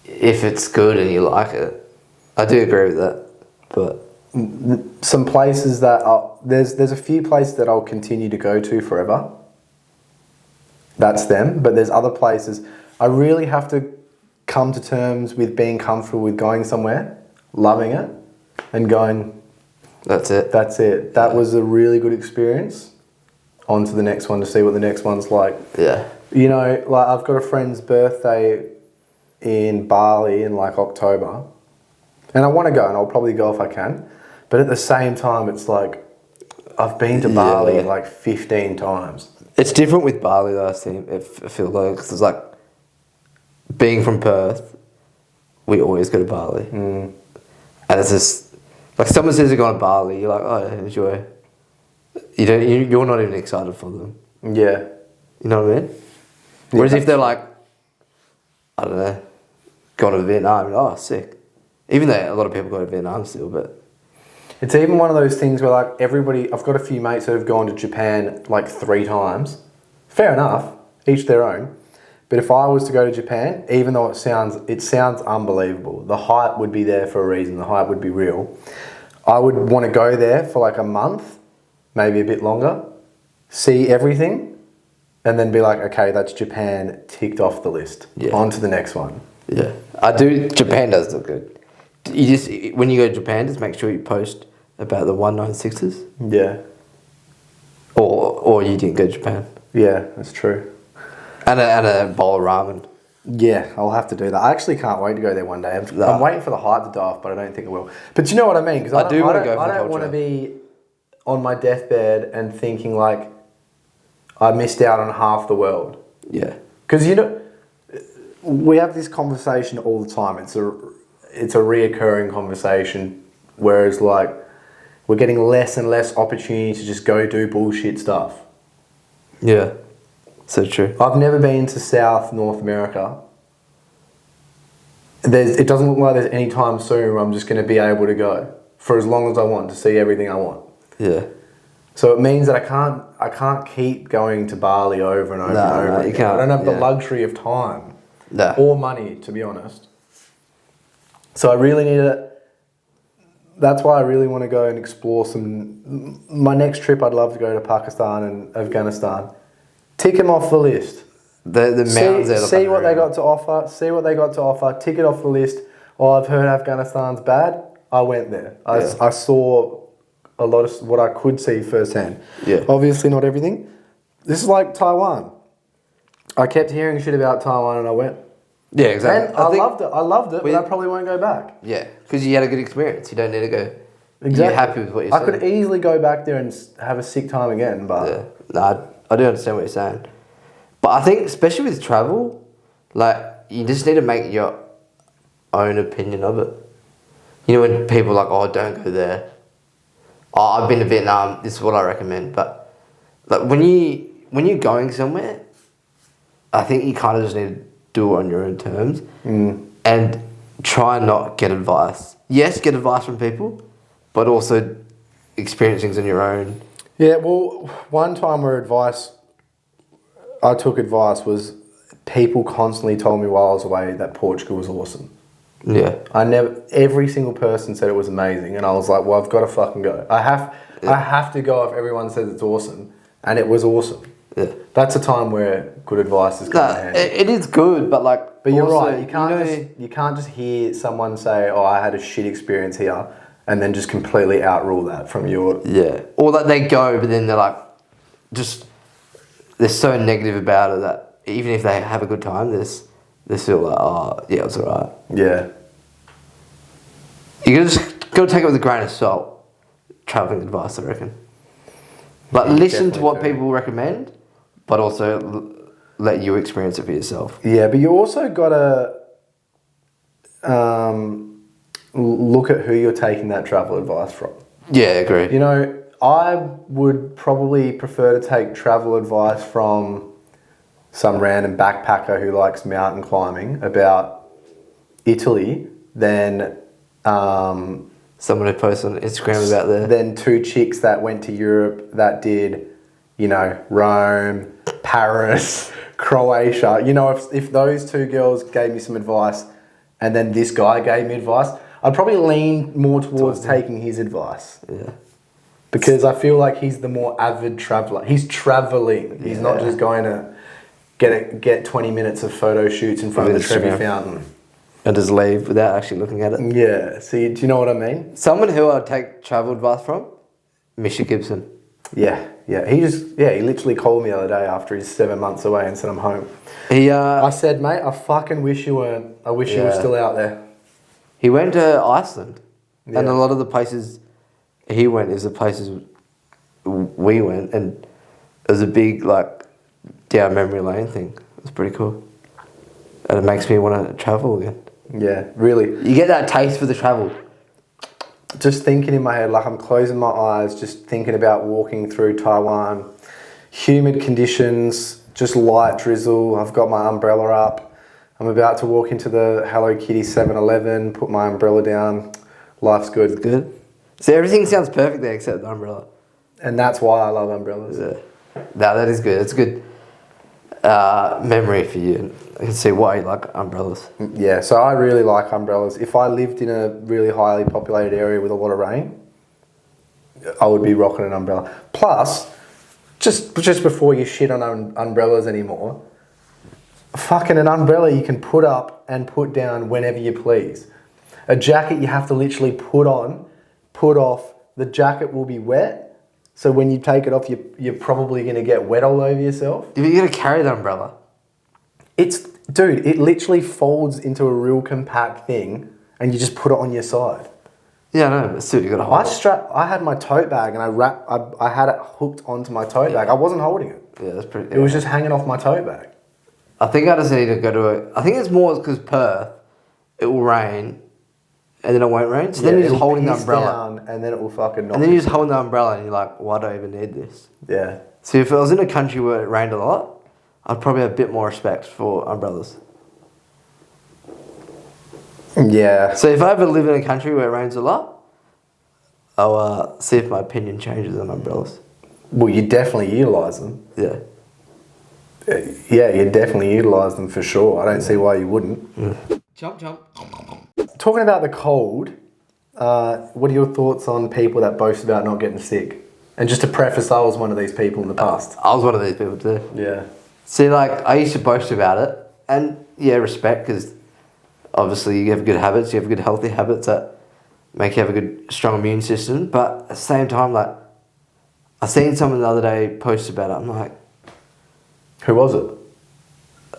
if it's good and you like it, I do agree with that. But some places that there's a few places that I'll continue to go to forever. That's them. But there's other places I really have to come to terms with being comfortable with going somewhere, loving it, and going. that's it. That's it. That was a really good experience. On to the next one to see what the next one's like. Yeah. You know, like I've got a friend's birthday in Bali in like October. And I want to go, and I'll probably go if I can. But at the same time, it's like, I've been to Bali like 15 times. It's different with Bali though, I think. I feel like, because it's like, being from Perth, we always go to Bali. And it's just, like someone says they're going to Bali, you're like, oh, enjoy. You're not even excited for them. Yeah. You know what I mean? Whereas if they're like, I don't know, going to Vietnam, oh, sick. Even though a lot of people go to Vietnam still, but... It's even one of those things where like I've got a few mates that have gone to Japan like 3 times. Fair enough, each their own. But if I was to go to Japan, even though it sounds unbelievable, the hype would be there for a reason, the hype would be real. I would want to go there for like a month, maybe a bit longer, see everything, and then be like, okay, that's Japan ticked off the list. Yeah. On to the next one. Yeah. I do, Japan does look good. You just, when you go to Japan, just make sure you post about the 196s. Yeah. Or you didn't go to Japan. Yeah, that's true. And a bowl of ramen. Yeah, I'll have to do that. I actually can't wait to go there one day. I'm waiting for the hype to die off, but I don't think it will. But you know what I mean? Because I don't want to be on my deathbed and thinking like I missed out on half the world. Yeah. Because you know, we have this conversation all the time. It's a reoccurring conversation. Whereas like we're getting less and less opportunity to just go do bullshit stuff. Yeah. So true. I've never been to North America. It doesn't look like there's any time soon where I'm just going to be able to go for as long as I want to see everything I want. Yeah. So it means that I can't keep going to Bali over and over and over again. You can't. I don't have the luxury of time or money, to be honest. So I really need to. That's why I really want to go and explore some. My next trip, I'd love to go to Pakistan and Afghanistan. Tick them off the list. The mountains there. See what they got to offer. Tick it off the list. Oh, I've heard Afghanistan's bad. I went there. I saw a lot of what I could see firsthand. Yeah. Obviously not everything. This is like Taiwan. I kept hearing shit about Taiwan and I went. Yeah, exactly. And I loved it, but I probably won't go back. Yeah, because you had a good experience. You don't need to go. Exactly. You're happy with what you're saying. I could easily go back there and have a sick time again, but... Yeah. No, I do understand what you're saying. But I think, especially with travel, like, you just need to make your own opinion of it. You know, when people are like, oh, don't go there. Oh, I've been to Vietnam, this is what I recommend. But, like, when you're going somewhere, I think you kind of just need to do it on your own terms. And try and not get advice. Yes, get advice from people, but also experience things on your own. Yeah, well, one time where I took advice was people constantly told me while I was away that Portugal was awesome. Yeah. Every single person said it was amazing, and I was like, well, I've got to fucking go. I have to go if everyone says it's awesome, and it was awesome. Yeah. That's a time where good advice is kind of handy. It is good, but like... But you're also, right, you can't just hear someone say, oh, I had a shit experience here, and then just completely outrule that from your... Yeah. Or that they go, but then they're like, they're so negative about it that even if they have a good time, they still like, oh, yeah, it's alright. Yeah. You got to take it with a grain of salt, travelling advice, I reckon. Like, listen to what people recommend, but also let you experience it for yourself. Yeah, but you also got to look at who you're taking that travel advice from. Yeah, I agree. You know, I would probably prefer to take travel advice from some random backpacker who likes mountain climbing about Italy than... someone who posts on Instagram about Then 2 chicks that went to Europe that did, you know, Rome, Paris, Croatia. You know, if those two girls gave me some advice and then this guy gave me advice, I'd probably lean more towards taking his advice. Yeah. Because I feel like he's the more avid traveller. He's travelling. He's not just going to get 20 minutes of photo shoots in front of the Trevi Fountain. And just leave without actually looking at it. Yeah. See, do you know what I mean? Someone who I'd take travel advice from, Misha Gibson. Yeah. He literally called me the other day after he's 7 months away and said, I'm home. I said, mate, I fucking wish you weren't. I wish you were still out there. He went to Iceland. Yeah. And a lot of the places he went is the places we went. And it was a big, like, down memory lane thing. It was pretty cool. And it makes me want to travel again. Yeah, really. You get that taste for the travel. Just thinking in my head, like I'm closing my eyes, just thinking about walking through Taiwan. Humid conditions, just light drizzle. I've got my umbrella up. I'm about to walk into the Hello Kitty 7-Eleven, put my umbrella down. Life's good. It's good. So everything sounds perfect there except the umbrella. And that's why I love umbrellas. Yeah. No, that is good. It's a good memory for you. I can see why you like umbrellas. Yeah, so I really like umbrellas. If I lived in a really highly populated area with a lot of rain, I would be rocking an umbrella. Plus, just before you shit on umbrellas anymore, fucking an umbrella you can put up and put down whenever you please. A jacket you have to literally put on, put off. The jacket will be wet, so when you take it off, you're probably going to get wet all over yourself. You're going to carry the umbrella. Dude, it literally folds into a real compact thing and you just put it on your side. Yeah, I know, but still, you got to hold it. I had my tote bag and I had it hooked onto my tote bag. I wasn't holding it. Yeah, that's pretty... It was just hanging off my tote bag. I think I just need to go to I think it's more because Perth, it will rain and then it won't rain. So then you're just holding the umbrella. Down, and then it will fucking knock. And then you just hold the umbrella and you're like, why do I even need this? Yeah. So if I was in a country where it rained a lot, I'd probably have a bit more respect for umbrellas. Yeah. So if I ever live in a country where it rains a lot, I'll see if my opinion changes on umbrellas. Well, you definitely utilise them. Yeah. Yeah, you definitely utilise them for sure. I don't see why you wouldn't. Jump. Talking about the cold, what are your thoughts on people that boast about not getting sick? And just to preface, I was one of these people in the past. I was one of these people too. Yeah. See, like, I used to boast about it. And, yeah, respect, because obviously you have good habits, you have good healthy habits that make you have a good, strong immune system. But at the same time, like, I seen someone the other day post about it. I'm like... Who was it?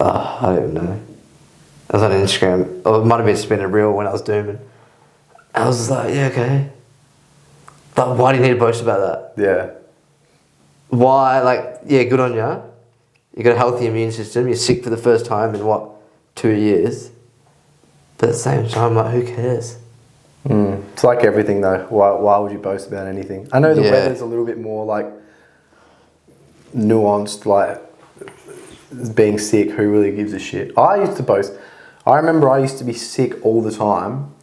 I don't even know. It was on Instagram. Or it might have been spinning a reel when I was dooming. I was just like, yeah, okay. But why do you need to boast about that? Yeah. Why? Like, yeah, good on you. You got a healthy immune system. You're sick for the first time in, 2 years? But at the same time, like, who cares? It's like everything though. Why would you boast about anything? I know the weather's a little bit more like nuanced, like being sick, who really gives a shit? I used to boast. I remember I used to be sick all the time,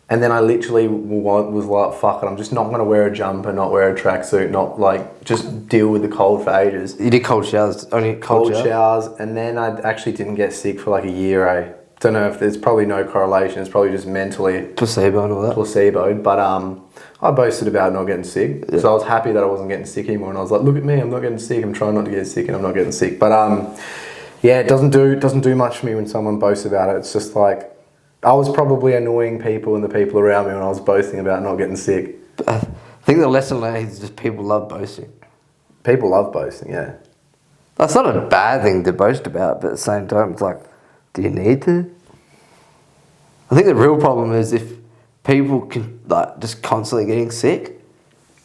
and then I literally was like, fuck it, I'm just not going to wear a jumper, not wear a tracksuit, not like, just deal with the cold for ages. You did cold showers, only cold showers, and then I actually didn't get sick for like a year, Don't know if there's probably no correlation, it's probably just mentally... Placebo and all that. Placeboed, but I boasted about not getting sick, so I was happy that I wasn't getting sick anymore, and I was like, look at me, I'm not getting sick, I'm trying not to get sick, and I'm not getting sick. But yeah, it doesn't do much for me when someone boasts about it. It's just like, I was probably annoying people and the people around me when I was boasting about not getting sick. I think the lesson learned is just people love boasting. People love boasting, yeah. That's not a bad thing to boast about, but at the same time, it's like, do you need to? I think the real problem is if people can, like, just constantly getting sick,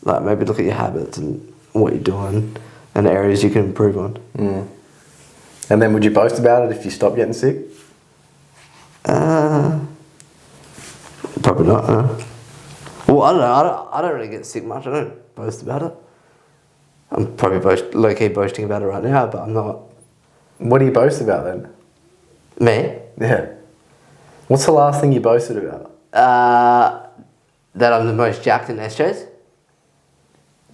like, maybe look at your habits and what you're doing and areas you can improve on. And then would you boast about it if you stopped getting sick? Probably not, no. Well, I don't know. I don't really get sick much. I don't boast about it. I'm probably low-key boasting about it right now, but I'm not. What do you boast about then? Me? Yeah. What's the last thing you boasted about? That I'm the most jacked in SJs.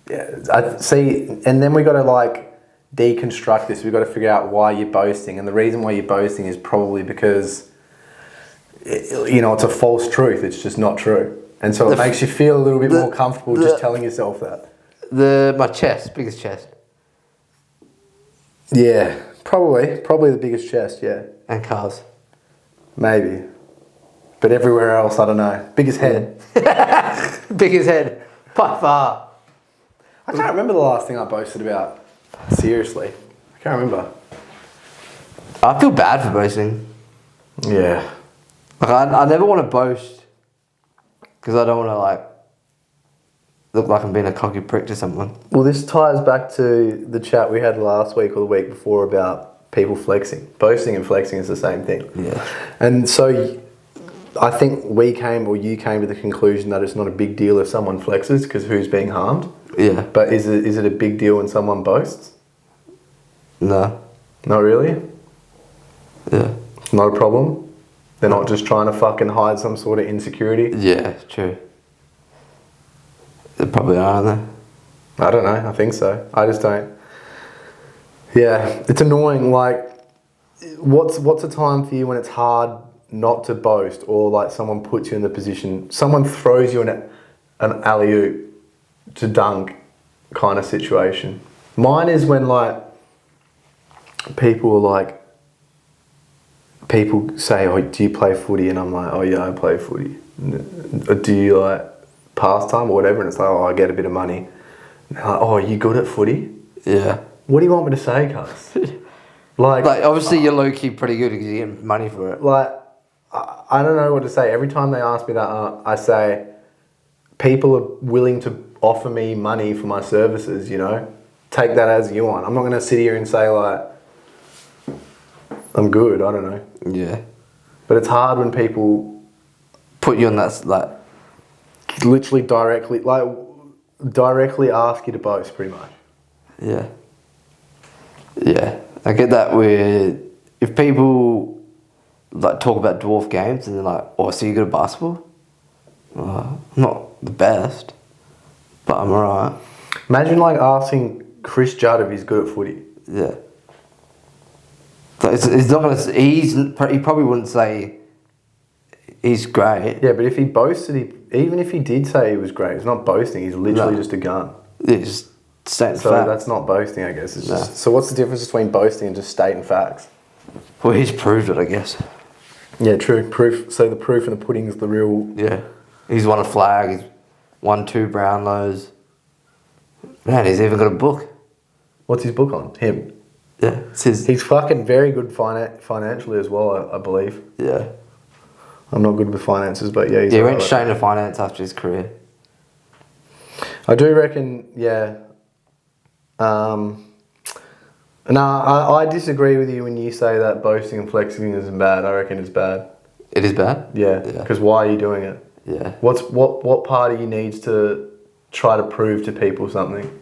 Yeah, I see, and then we got to like deconstruct this. We've got to figure out why you're boasting. And the reason why you're boasting is probably because, it's a false truth. It's just not true. And so it makes you feel a little bit more comfortable just telling yourself that. My chest, biggest chest. Yeah, probably the biggest chest, yeah. And cars. Maybe. But everywhere else, I don't know. Biggest head. Biggest head, by far. I can't remember the last thing I boasted about. Seriously. I can't remember. I feel bad for boasting. Yeah. Like, I never want to boast because I don't want to, like, look like I'm being a cocky prick to someone. Well, this ties back to the chat we had last week or the week before about people flexing. Boasting and flexing is the same thing. Yeah. And so I think you came to the conclusion that it's not a big deal if someone flexes because who's being harmed? Yeah. But is it a big deal when someone boasts? No. Not really? Yeah. It's not a problem? They're not just trying to fucking hide some sort of insecurity? Yeah, true. They probably are, aren't they? I don't know. I think so. I just don't. Yeah, it's annoying. Like, what's a time for you when it's hard not to boast, or like someone puts you in the position, someone throws you in an alley-oop to dunk kind of situation? Mine is when like people say, oh, do you play footy? And I'm like, oh yeah, I play footy. Do you like pastime or whatever? And it's like, oh, I get a bit of money. And they're like, oh, are you good at footy? Yeah. What do you want me to say, cuz? Like obviously you're low-key pretty good because you're getting money for it. Like, I don't know what to say. Every time they ask me that, I say, people are willing to offer me money for my services, Take that as you want. I'm not going to sit here and say, like, I'm good. I don't know. Yeah. But it's hard when people put you on that, like, literally directly ask you to boast, pretty much. Yeah. Yeah. I get that with, if people like talk about dwarf games and they're like, oh, so you good at basketball? I'm not the best, but I'm alright. Imagine like asking Chris Judd if he's good at footy. Yeah. He's not gonna. He probably wouldn't say he's great. Yeah, but if he boasted, even if he did say he was great, it's not boasting. He's literally just a gun. Yeah, just stating so facts. That's not boasting, I guess. It's just, so what's the difference between boasting and just stating facts? Well, he's proved it, I guess. Yeah, true. Proof. So the proof in the pudding is the real. Yeah, he's won a flag. He's won 2 Brownlows. Man, he's even got a book. What's his book on? Him. Yeah, it's his. He's fucking very good financially as well, I believe. Yeah. I'm not good with finances, but yeah. He went straight into finance after his career. I do reckon, yeah. I disagree with you when you say that boasting and flexing isn't bad. I reckon it's bad. It is bad? Yeah. Because why are you doing it? Yeah. What part of you needs to try to prove to people something?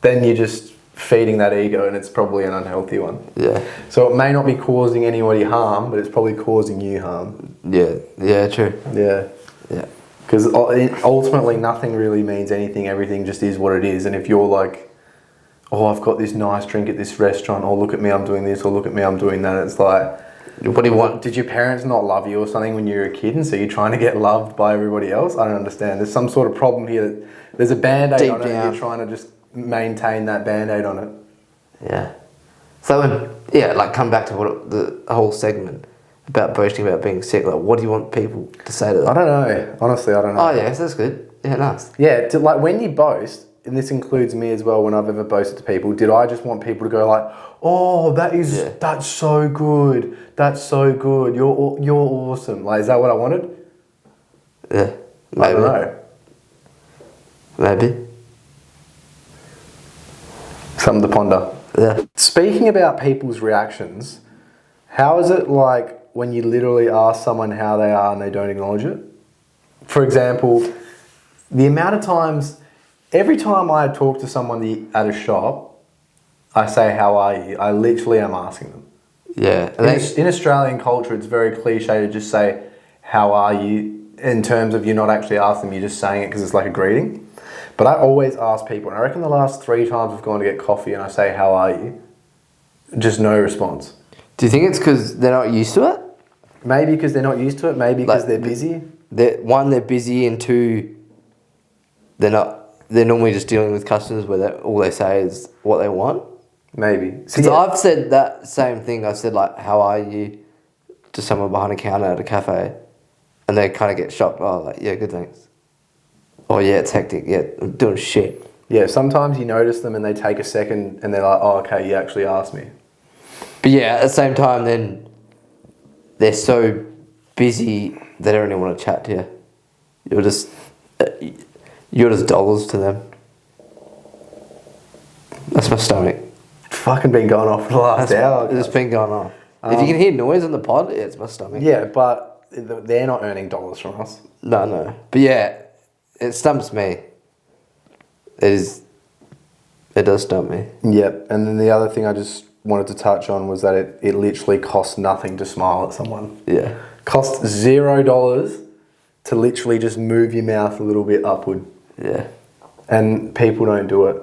Then you're just feeding that ego, and it's probably an unhealthy one. Yeah. So it may not be causing anybody harm, but it's probably causing you harm. Yeah. Yeah, true. Yeah. Yeah. Because ultimately nothing really means anything. Everything just is what it is. And if you're like, oh, I've got this nice drink at this restaurant, or look at me, I'm doing this, or look at me, I'm doing that, it's like, what do you want? Did your parents not love you or something when you were a kid, and so you're trying to get loved by everybody else? I don't understand. There's some sort of problem here. There's a Band-Aid on it, and you're trying to just maintain that Band-Aid on it. Yeah. So, like come back to what the whole segment about boasting about being sick. Like, what do you want people to say to that? I don't know. Honestly, I don't know. Oh, yeah, so that's good. Yeah, nice. Yeah, like when you boast, and this includes me as well when I've ever boasted to people, did I just want people to go like, oh, that's so good. That's so good. You're awesome. Like, is that what I wanted? Yeah. Maybe. I don't know. Maybe. Something to ponder. Yeah. Speaking about people's reactions, how is it like when you literally ask someone how they are and they don't acknowledge it? For example, the amount of times, every time I talk to someone at a shop, I say, how are you? I literally am asking them. Yeah. In Australian culture, it's very cliche to just say, how are you? In terms of you're not actually asking them, you're just saying it because it's like a greeting. But I always ask people, and I reckon the last 3 times we've gone to get coffee and I say, how are you? Just no response. Do you think it's because they're not used to it? Maybe because they're not used to it. Maybe because Like, they're busy. They're busy, and two, they're not. They're normally just dealing with customers where all they say is what they want. Maybe. Because I've said that same thing. I said, like, how are you to someone behind a counter at a cafe, and they kind of get shocked. Oh, like, yeah, good, thanks. Oh, yeah, it's hectic. Yeah, I'm doing shit. Yeah, sometimes you notice them and they take a second and they're like, oh, okay, you actually asked me. But yeah, at the same time, then they're so busy they don't even want to chat to you. You're just dollars to them. That's my stomach. Fucking been going off for the last hour. It's been going on. If you can hear noise on the pod, yeah, it's my stomach. Yeah, but they're not earning dollars from us. No. But yeah, it stumps me. It does stump me. Yep, and then the other thing I just wanted to touch on was that it literally costs nothing to smile at someone. Yeah. Costs $0 to literally just move your mouth a little bit upward. Yeah. And people don't do it.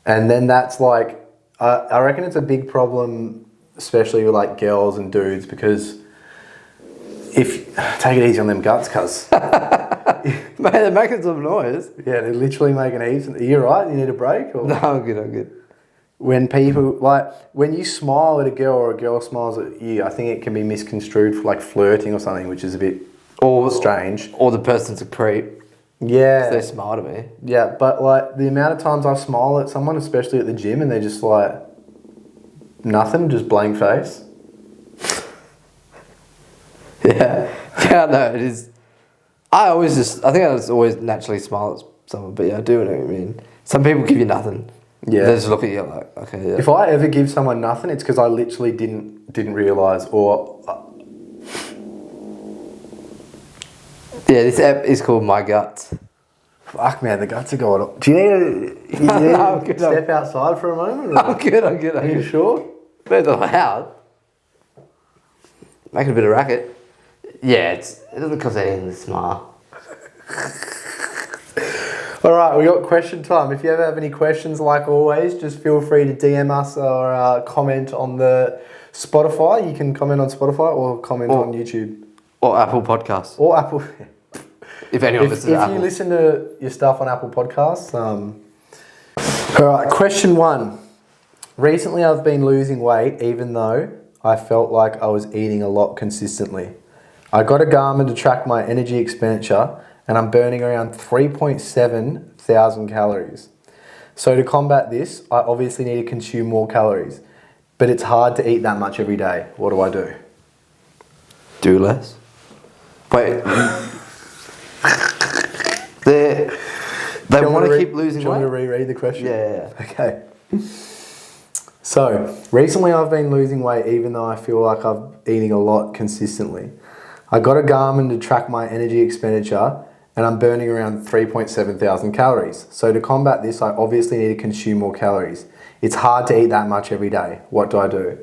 And then that's like, I reckon it's a big problem, especially with like girls and dudes, because take it easy on them guts, cuz. Mate, they're making some noise. Yeah, they're literally making heaps. Are you right? You need a break? Or? No, I'm good. When people, like, when you smile at a girl or a girl smiles at you, I think it can be misconstrued for like flirting or something, which is a bit strange. Or the person's a creep. Yeah. They smile at me. Yeah, but like the amount of times I smile at someone, especially at the gym, and they're just like, nothing, just blank face. Yeah, no, it is. I think I just always naturally smile at someone, but yeah, I do know what you mean. Some people give you nothing. Yeah. They just look at you like, okay, yeah. If I ever give someone nothing, it's because I literally didn't realise, or... Yeah, this app is called My Guts. Fuck, man, the guts are going up. Do you need to step outside for a moment? Or? I'm good. Are you sure? But they're loud. Making a bit of racket. Yeah, it doesn't cost anything to smile. All right, we got question time. If you ever have any questions, like always, just feel free to DM us or comment on the Spotify. You can comment on Spotify or comment on YouTube. Or Apple Podcasts. Or Apple. If anyone listens to Apple. If you listen to your stuff on Apple Podcasts. All right, question 1. Recently I've been losing weight even though I felt like I was eating a lot consistently. I got a Garmin to track my energy expenditure and I'm burning around 3.7 thousand calories. So to combat this, I obviously need to consume more calories, but it's hard to eat that much every day. What do I do? Do less. Wait. They want to keep losing weight? Do you want me to reread the question? Yeah. Okay. So, recently I've been losing weight even though I feel like I'm eating a lot consistently. I got a Garmin to track my energy expenditure and I'm burning around 3.7 thousand calories. So to combat this, I obviously need to consume more calories. It's hard to eat that much every day. What do I do?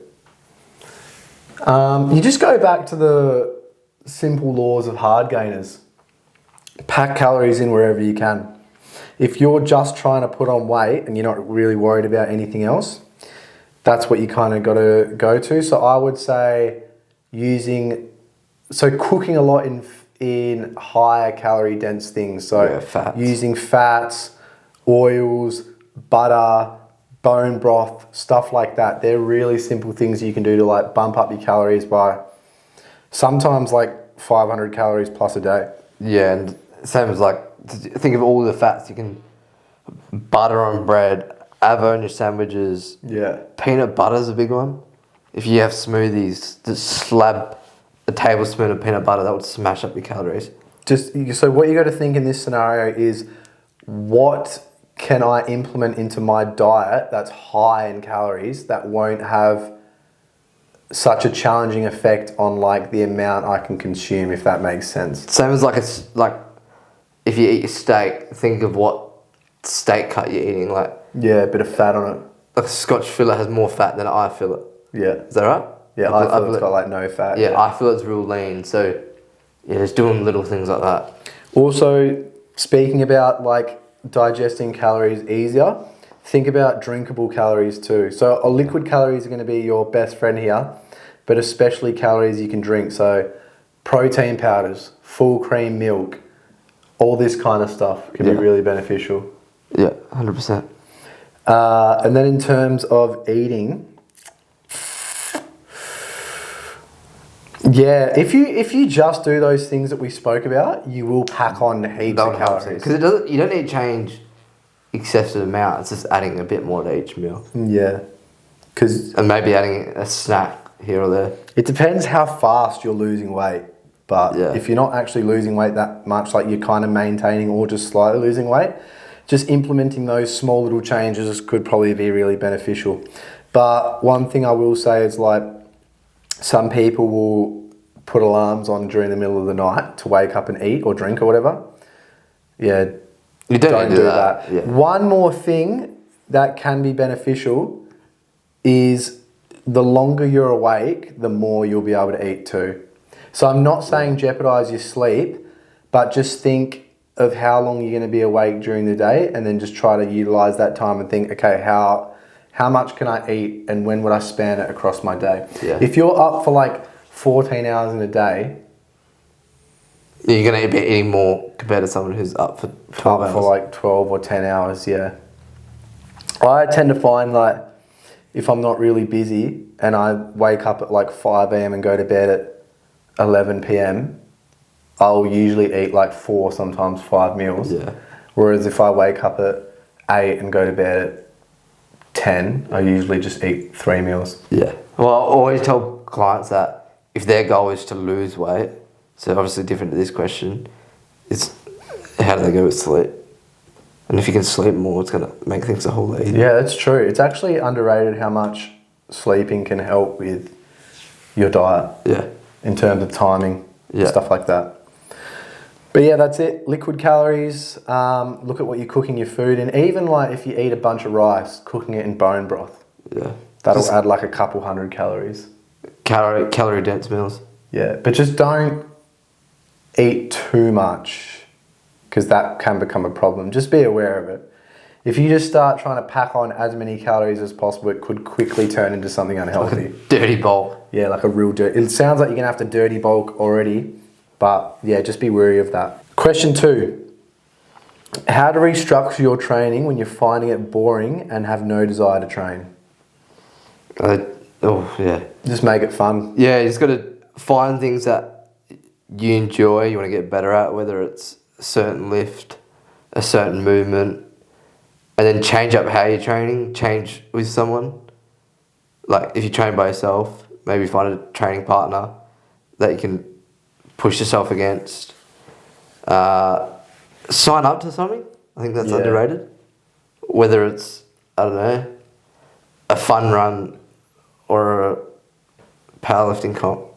You just go back to the simple laws of hard gainers. Pack calories in wherever you can. If you're just trying to put on weight and you're not really worried about anything else, that's what you kind of got to go to. So I would say cooking a lot in higher calorie dense things. So fats. Using fats, oils, butter, bone broth, stuff like that. They're really simple things you can do to like bump up your calories by sometimes like 500 calories plus a day. Yeah, and same as like, think of all the fats you can, butter on bread, avo on your sandwiches. Yeah. Peanut butter's a big one. If you have smoothies, just slab a tablespoon of peanut butter, that would smash up your calories. So what you got to think in this scenario is, what can I implement into my diet that's high in calories that won't have such a challenging effect on like the amount I can consume, if that makes sense. Same as like if you eat your steak, think of what steak cut you're eating. Like, yeah, a bit of fat on it. Like a Scotch fillet has more fat than an eye fillet. Yeah. Is that right? Yeah, I feel it's got like no fat. Yeah, eye fillet's real lean. So yeah, just doing little things like that. Also, speaking about like digesting calories easier, think about drinkable calories too. So liquid calories are going to be your best friend here, but especially calories you can drink. So protein powders, full cream milk, all this kind of stuff can be really beneficial. Yeah, 100%. And then in terms of eating, yeah, if you just do those things that we spoke about, you will pack on heaps of calories. Because you don't need to change excessive amount. It's just adding a bit more to each meal. Yeah, and maybe adding a snack here or there. It depends how fast you're losing weight. But if you're not actually losing weight that much, like you're kind of maintaining or just slightly losing weight, just implementing those small little changes could probably be really beneficial. But one thing I will say is like some people will put alarms on during the middle of the night to wake up and eat or drink or whatever. Yeah, you don't do that. Yeah. One more thing that can be beneficial is the longer you're awake, the more you'll be able to eat too. So I'm not saying jeopardize your sleep, but just think of how long you're going to be awake during the day and then just try to utilize that time and think, okay, how much can I eat and when would I span it across my day? Yeah. If you're up for like 14 hours in a day, you're going to be eating more compared to someone who's up for 12 hours. For like 12 or 10 hours, yeah. I tend to find like if I'm not really busy and I wake up at like 5 a.m. and go to bed at 11 p.m, I'll usually eat like 4, sometimes 5 meals. Yeah. Whereas if I wake up at 8 and go to bed at 10, I usually just eat 3 meals. Yeah. Well, I always tell clients that if their goal is to lose weight, so obviously different to this question, it's how do they go with sleep? And if you can sleep more, it's going to make things a whole lot easier. Yeah, that's true. It's actually underrated how much sleeping can help with your diet. Yeah. In terms of timing, yeah, stuff like that. But yeah, that's it. Liquid calories. Look at what you're cooking your food in. Even like if you eat a bunch of rice, cooking it in bone broth. Yeah. That'll add like a couple hundred calories. Calorie dense meals. Yeah, but just don't eat too much because that can become a problem. Just be aware of it. If you just start trying to pack on as many calories as possible, it could quickly turn into something unhealthy. Like a dirty bulk. Yeah, like a real dirty. It sounds like you're going to have to dirty bulk already, but yeah, just be wary of that. Question 2. How to restructure your training when you're finding it boring and have no desire to train? Just make it fun. Yeah, you just got to find things that you enjoy, you want to get better at, whether it's a certain lift, a certain movement, and then change up how you're training, change with someone. Like if you train by yourself, maybe find a training partner that you can push yourself against. Sign up to something. I think that's underrated. Whether it's, I don't know, a fun run or a powerlifting comp,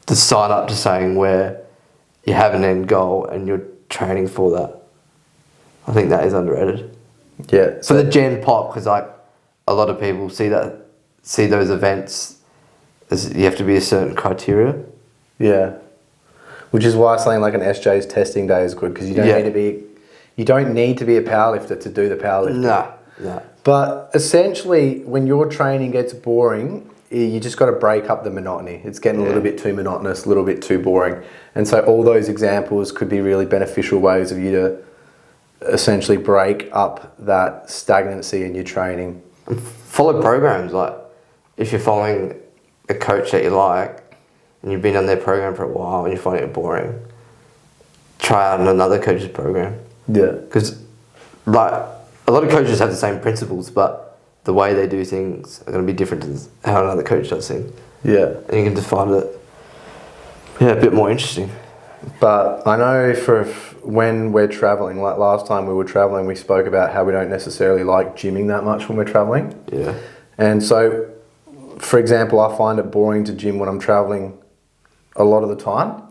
to sign up to something where you have an end goal and you're training for that. I think that is underrated. Yeah. For the gen pop, because like a lot of people see those events as you have to be a certain criteria. Yeah. Which is why something like an SJ's testing day is good because you don't need to be a powerlifter to do the powerlifting. No. But essentially, when your training gets boring, you just got to break up the monotony. It's getting a little bit too monotonous, a little bit too boring. And so all those examples could be really beneficial ways of you to essentially break up that stagnancy in your training. Follow programs. Like if you're following a coach that you like and you've been on their program for a while and you're finding it boring, try out another coach's program. Yeah. Because like a lot of coaches have the same principles, but the way they do things are going to be different to how another coach does things. Yeah. And you can just find it a bit more interesting. But I know for when we're traveling, like last time we were traveling, we spoke about how we don't necessarily like gymming that much when we're traveling. Yeah. And so, for example, I find it boring to gym when I'm traveling a lot of the time.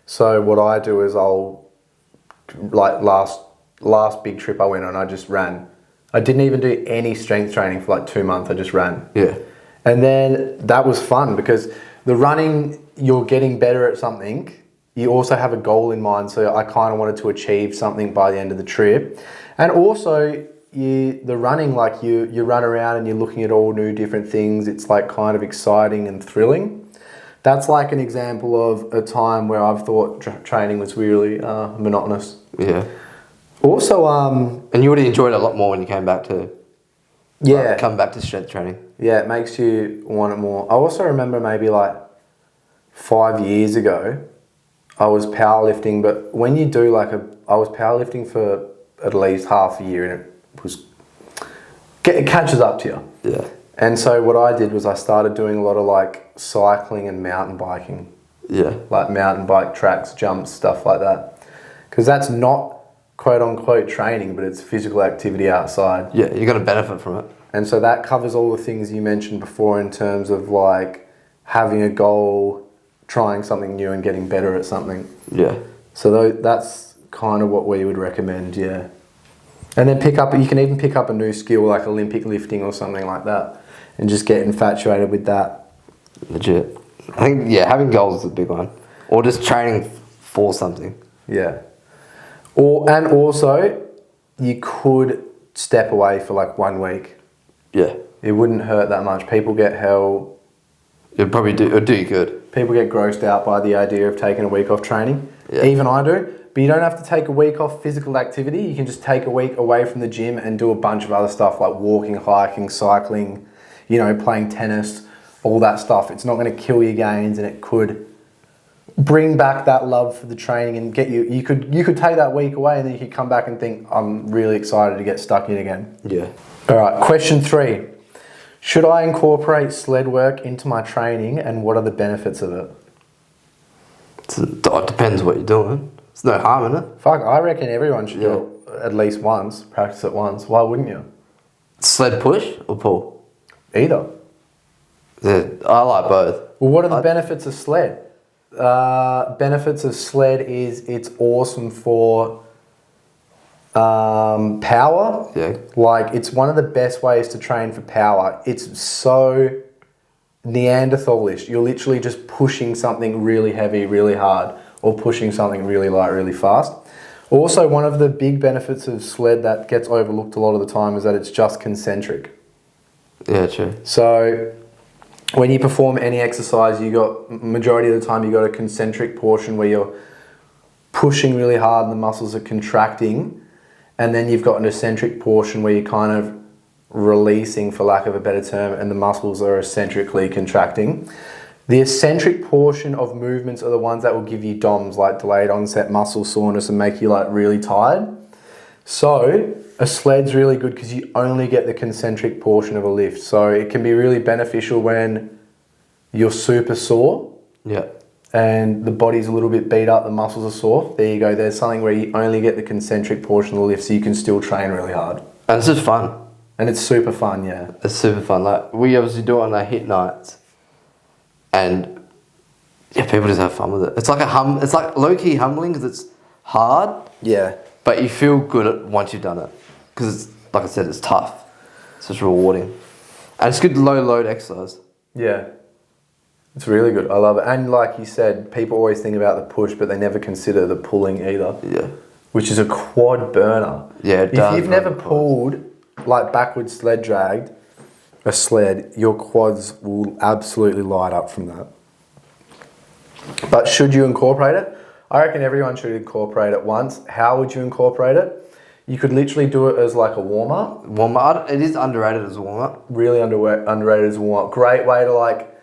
So what I do is like last big trip I went on, I just ran. I didn't even do any strength training for like 2 months. I just ran. Yeah. And then that was fun because the running, you're getting better at something. You also have a goal in mind. So I kind of wanted to achieve something by the end of the trip. And also the running, like you run around and you're looking at all new different things. It's like kind of exciting and thrilling. That's like an example of a time where I've thought training was really monotonous. Yeah. Also, and you would have enjoyed it a lot more when you came back to. Come back to strength training. Yeah, it makes you want it more. I also remember maybe like 5 years ago, I was powerlifting, but when you do I was powerlifting for at least half a year, and it catches up to you. Yeah. And so what I did was I started doing a lot of like cycling and mountain biking. Yeah. Like mountain bike tracks, jumps, stuff like that. Because that's not quote unquote training, but it's physical activity outside. Yeah, you're going to benefit from it. And so that covers all the things you mentioned before in terms of like having a goal, trying something new and getting better at something. Yeah. So that's kind of what we would recommend, yeah. And then you can even pick up a new skill like Olympic lifting or something like that and just get infatuated with that. Legit. I think, having goals is a big one. Or just training for something. Yeah. And also, you could step away for like 1 week. Yeah. It wouldn't hurt that much. People get It'd probably do you good. People get grossed out by the idea of taking a week off training. Yeah. Even I do. But you don't have to take a week off physical activity. You can just take a week away from the gym and do a bunch of other stuff like walking, hiking, cycling, playing tennis, all that stuff. It's not going to kill your gains, and it could bring back that love for the training and get you could take that week away, and then you could come back and think, I'm really excited to get stuck in again. Yeah. All right, question 3. Should I incorporate sled work into my training, and what are the benefits of it? It depends what you're doing. There's no harm in it. Fuck, I reckon everyone should do it at least once, practice it once. Why wouldn't you? Sled push or pull? Either. Yeah, I like both. Well, what are the benefits of sled? Benefits of sled is it's awesome for power. Yeah. Like, it's one of the best ways to train for power. It's so Neanderthalish. You're literally just pushing something really heavy, really hard, or pushing something really light, really fast. Also, one of the big benefits of sled that gets overlooked a lot of the time is that it's just concentric. Yeah, true. So when you perform any exercise, majority of the time you got a concentric portion where you're pushing really hard and the muscles are contracting, and then you've got an eccentric portion where you're kind of releasing, for lack of a better term, and the muscles are eccentrically contracting. The eccentric portion of movements are the ones that will give you DOMS, like delayed onset muscle soreness, and make you like really tired. So a sled's really good because you only get the concentric portion of a lift. So it can be really beneficial when you're super sore. Yeah. And the body's a little bit beat up, the muscles are sore. There you go. There's something where you only get the concentric portion of the lift, so you can still train really hard. And it's just fun. And it's super fun, yeah. It's super fun. Like, we obviously do it on our hit nights. And people just have fun with it. It's like it's like low-key humbling because it's hard. Yeah. But you feel good once you've done it. Because, like I said, it's tough. It's just rewarding. And it's good low-load exercise. Yeah. It's really good. I love it. And like you said, people always think about the push, but they never consider the pulling either. Yeah. Which is a quad burner. Yeah, it does. If you've never pulled, like backwards sled dragged, a sled, your quads will absolutely light up from that. But should you incorporate it? I reckon everyone should incorporate it once. How would you incorporate it? You could literally do it as like a warm-up. Warm-up. It is underrated as a warm-up. Really underrated as a warm-up. Great way to like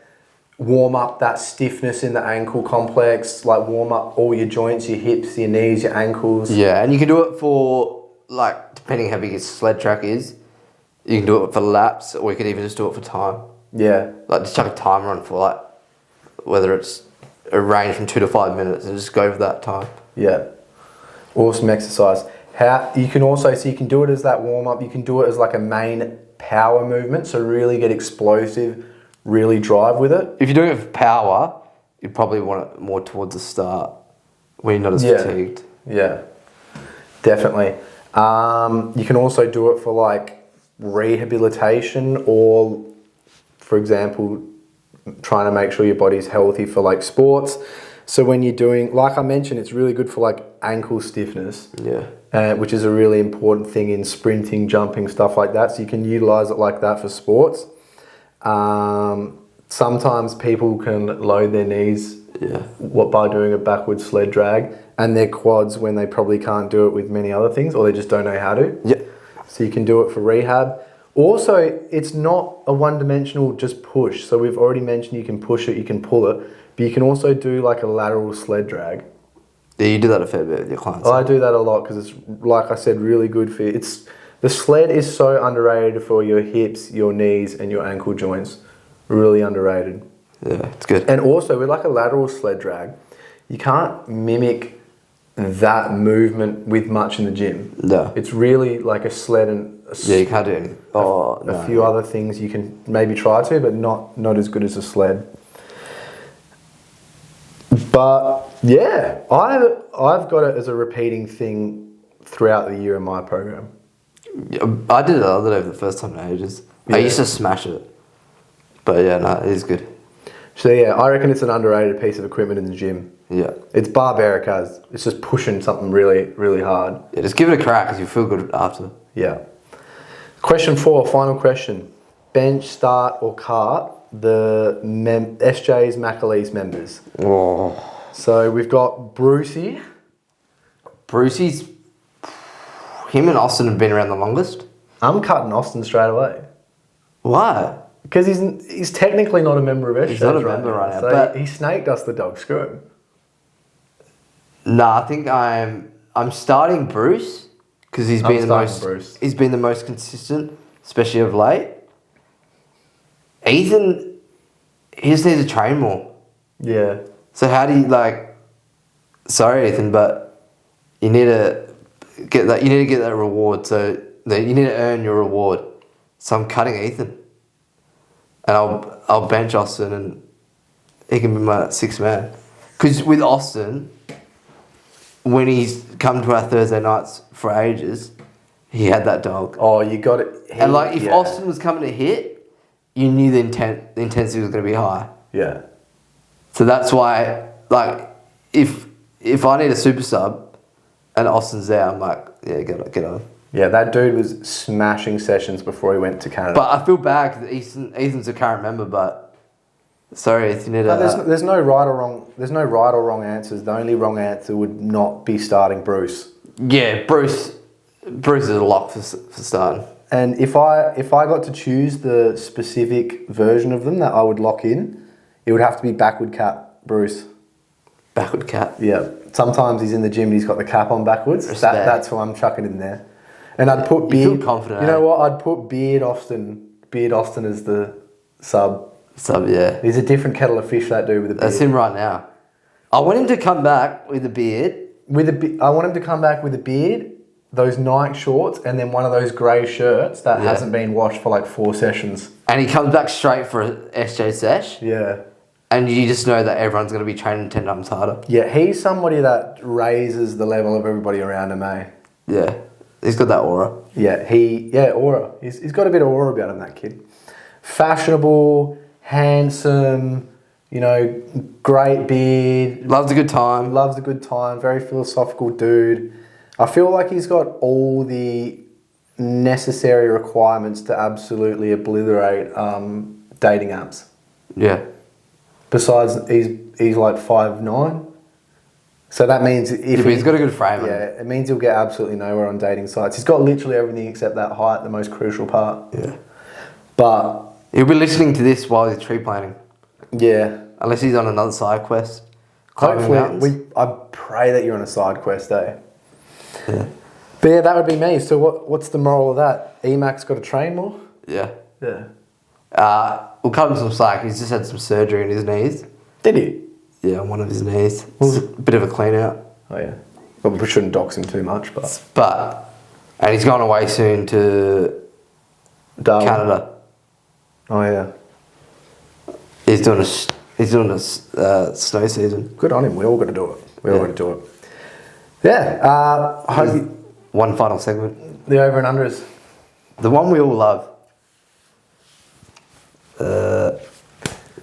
warm up that stiffness in the ankle complex, like warm up all your joints, your hips, your knees, your ankles. Yeah, and you can do it for, like, depending how big your sled track is, you can do it for laps, or you can even just do it for time. Yeah. Like, just chuck a timer on for, like, whether it's a range from 2 to 5 minutes, and just go for that time. Yeah. Awesome exercise. You can do it as that warm up. You can do it as like a main power movement, so really get explosive, really drive with it. If you're doing it for power, you probably want it more towards the start, when you're not as fatigued. Yeah, definitely. You can also do it for like rehabilitation, or, for example, trying to make sure your body's healthy for like sports. So when you're doing, like I mentioned, it's really good for like ankle stiffness. Yeah. Which is a really important thing in sprinting, jumping, stuff like that. So you can utilize it like that for sports. Sometimes people can load their knees by doing a backward sled drag, and their quads when they probably can't do it with many other things, or they just don't know how to. Yeah. So you can do it for rehab. Also, it's not a one-dimensional just push. So we've already mentioned you can push it, you can pull it, but you can also do like a lateral sled drag. Yeah, you do that a fair bit with your clients. I do that a lot because it's, like I said, really good for you. The sled is so underrated for your hips, your knees, and your ankle joints. Really underrated. Yeah, it's good. And also with like a lateral sled drag, you can't mimic that movement with much in the gym. No. It's really like a sled and you can't do anything. a few other things you can maybe try to, but not as good as a sled. But yeah, I've got it as a repeating thing throughout the year in my program. Yeah, I did it the other day for the first time in ages. Yeah. I used to smash it. But yeah, no, it is good. So yeah, I reckon it's an underrated piece of equipment in the gym. Yeah. It's barbaric as. It's just pushing something really, really hard. Yeah, just give it a crack because you feel good after. Yeah. Question 4, final question. Bench, start or cart the SJ's McAlease members. Oh. So we've got Brucey. Brucey's... Him and Austin have been around the longest. I'm cutting Austin straight away. Why? Because he's technically not a member of SJ's. He's not a member right now, So but- he snaked us the dog. Screw him. Nah, I think I'm starting Bruce because he's been the most consistent, especially of late. Ethan, he just needs to train more. Yeah. So how do you sorry Ethan, but you need to get that reward, so that you need to earn your reward. So I'm cutting Ethan. And I'll bench Austin and he can be my sixth man. Because with Austin, when he's come to our Thursday nights for ages, he had that dog. Oh, you got it. And if Austin was coming to hit, you knew the intensity was going to be high. Yeah. So that's why, if I need a super sub and Austin's there, I'm like, yeah, get on. Yeah, that dude was smashing sessions before he went to Canada. But I feel bad because Ethan's a current member, but sorry, if you need there's no right or wrong. There's no right or wrong answers. The only wrong answer would not be starting Bruce. Yeah, Bruce is a lock for starting. And if I got to choose the specific version of them that I would lock in, it would have to be backward cap Bruce. Backward cap. Yeah. Sometimes he's in the gym and he's got the cap on backwards. That's who I'm chucking in there. And I'd put Beard. You feel confident. You know what? I'd put Beard Austin as the sub. Sub, yeah. He's a different kettle of fish, that dude with a beard. That's him right now. I want him to come back with a beard. I want him to come back with a beard, those Nike shorts, and then one of those grey shirts that hasn't been washed for like 4 sessions. And he comes back straight for a SJ sesh. Yeah. And you just know that everyone's going to be training 10 times harder. Yeah, he's somebody that raises the level of everybody around him, eh? Yeah. He's got that aura. Yeah, aura. He's got a bit of aura about him, that kid. Fashionable, handsome, great beard. Loves a good time. Loves a good time. Very philosophical dude. I feel like he's got all the necessary requirements to absolutely obliterate dating apps. Yeah. Besides, he's like 5'9". So that means he's got a good frame. Yeah, it means he'll get absolutely nowhere on dating sites. He's got literally everything except that height, the most crucial part. Yeah. But he'll be listening to this while he's tree planting. Yeah. Unless he's on another side quest. Hopefully, I pray that you're on a side quest, eh? Yeah. But yeah, that would be me. So what's the moral of that? Emac's got to train more? Yeah. Yeah. We'll cut him some slack. He's just had some surgery in his knees. Did he? Yeah, on one of his knees. It's a bit of a clean out. Oh yeah. Well, we shouldn't dox him too much, and he's going away soon to Darwin. Canada. Oh yeah. He's doing a snow season. Good on him. We all got to do it. We all got to do it. Yeah. I hope one final segment. The over and unders. The one we all love. Let's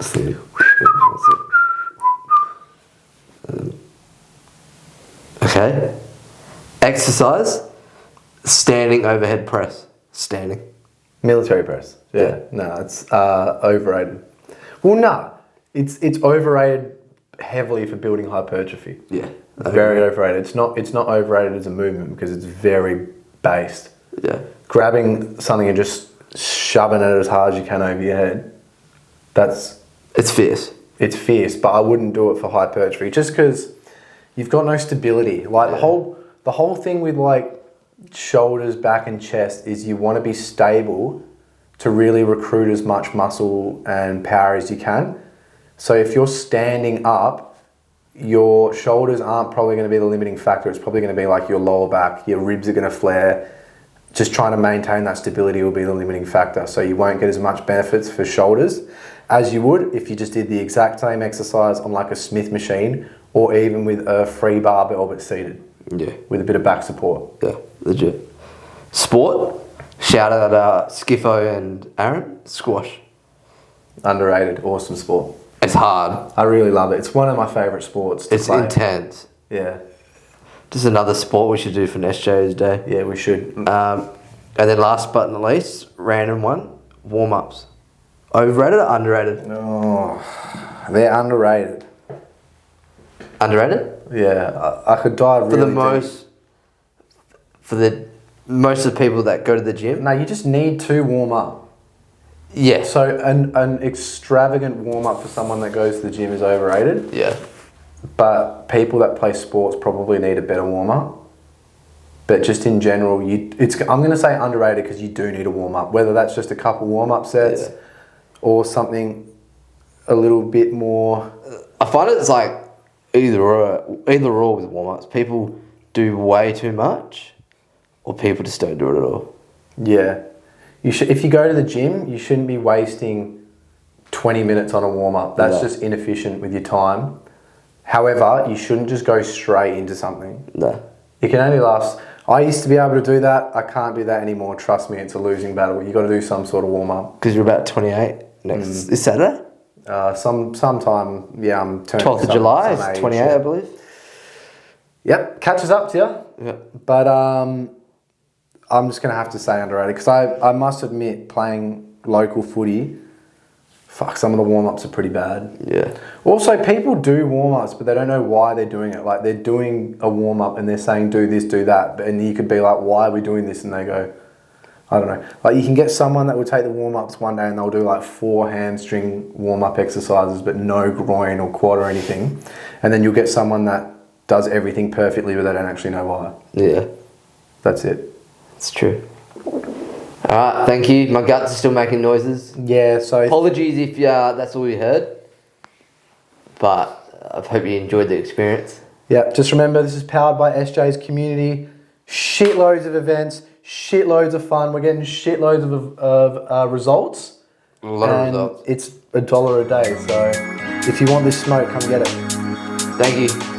see. Okay. Exercise, standing overhead press. Standing. Military press. Yeah. No, it's overrated. Well, no. It's overrated heavily for building hypertrophy. Yeah. Very overrated. It's not overrated as a movement because it's very based. Yeah. Grabbing something and just shoving it as hard as you can over your head. It's fierce. It's fierce, but I wouldn't do it for hypertrophy just because you've got no stability. Like the whole thing with like shoulders, back and chest is you want to be stable to really recruit as much muscle and power as you can. So if you're standing up, your shoulders aren't probably going to be the limiting factor. It's probably going to be like your lower back, your ribs are going to flare. Just trying to maintain that stability will be the limiting factor. So you won't get as much benefits for shoulders as you would if you just did the exact same exercise on like a Smith machine or even with a free barbell but seated. Yeah. With a bit of back support. Yeah, legit. Sport, shout out Skiffo and Aaron, squash. Underrated, awesome sport. It's hard. I really love it. It's one of my favourite sports to play. It's intense. Yeah. Just another sport we should do for SJ's day. Yeah, we should. And then last but not least, random one, warm-ups. Overrated or underrated? Oh, they're underrated. Underrated? Yeah, I could dive really deep. For the most of the people that go to the gym. No, you just need to warm up. Yeah. So an extravagant warm up for someone that goes to the gym is overrated. Yeah. But people that play sports probably need a better warm up. But just in general, I'm going to say underrated because you do need a warm up. Whether that's just a couple warm up sets or something a little bit more. I find it's like either or with warm ups. People do way too much, or people just don't do it at all. Yeah. If you go to the gym, you shouldn't be wasting 20 minutes on a warm-up. That's just inefficient with your time. However, you shouldn't just go straight into something. No. It can only last... I used to be able to do that. I can't do that anymore. Trust me, it's a losing battle. You've got to do some sort of warm-up. Because you're about 28 next... Is Saturday? Sometime, yeah, I'm turning... 12th of July is 28, I believe. Yep, catches up to you. Yeah. But I'm just going to have to say underrated because I must admit playing local footy, some of the warm-ups are pretty bad. Yeah. Also, people do warm-ups, but they don't know why they're doing it. Like, they're doing a warm-up and they're saying, do this, do that. And you could be like, why are we doing this? And they go, I don't know. Like, you can get someone that will take the warm-ups one day and they'll do like 4 hamstring warm-up exercises, but no groin or quad or anything. And then you'll get someone that does everything perfectly, but they don't actually know why. Yeah. That's it. It's true. Alright, thank you. My guts are still making noises. Yeah, so... Apologies if that's all you heard. But I hope you enjoyed the experience. Yeah, just remember this is powered by SJ's community. Shitloads of events, shitloads of fun. We're getting shitloads of results. A lot of results. It's $1 a day, so if you want this smoke, come get it. Thank you.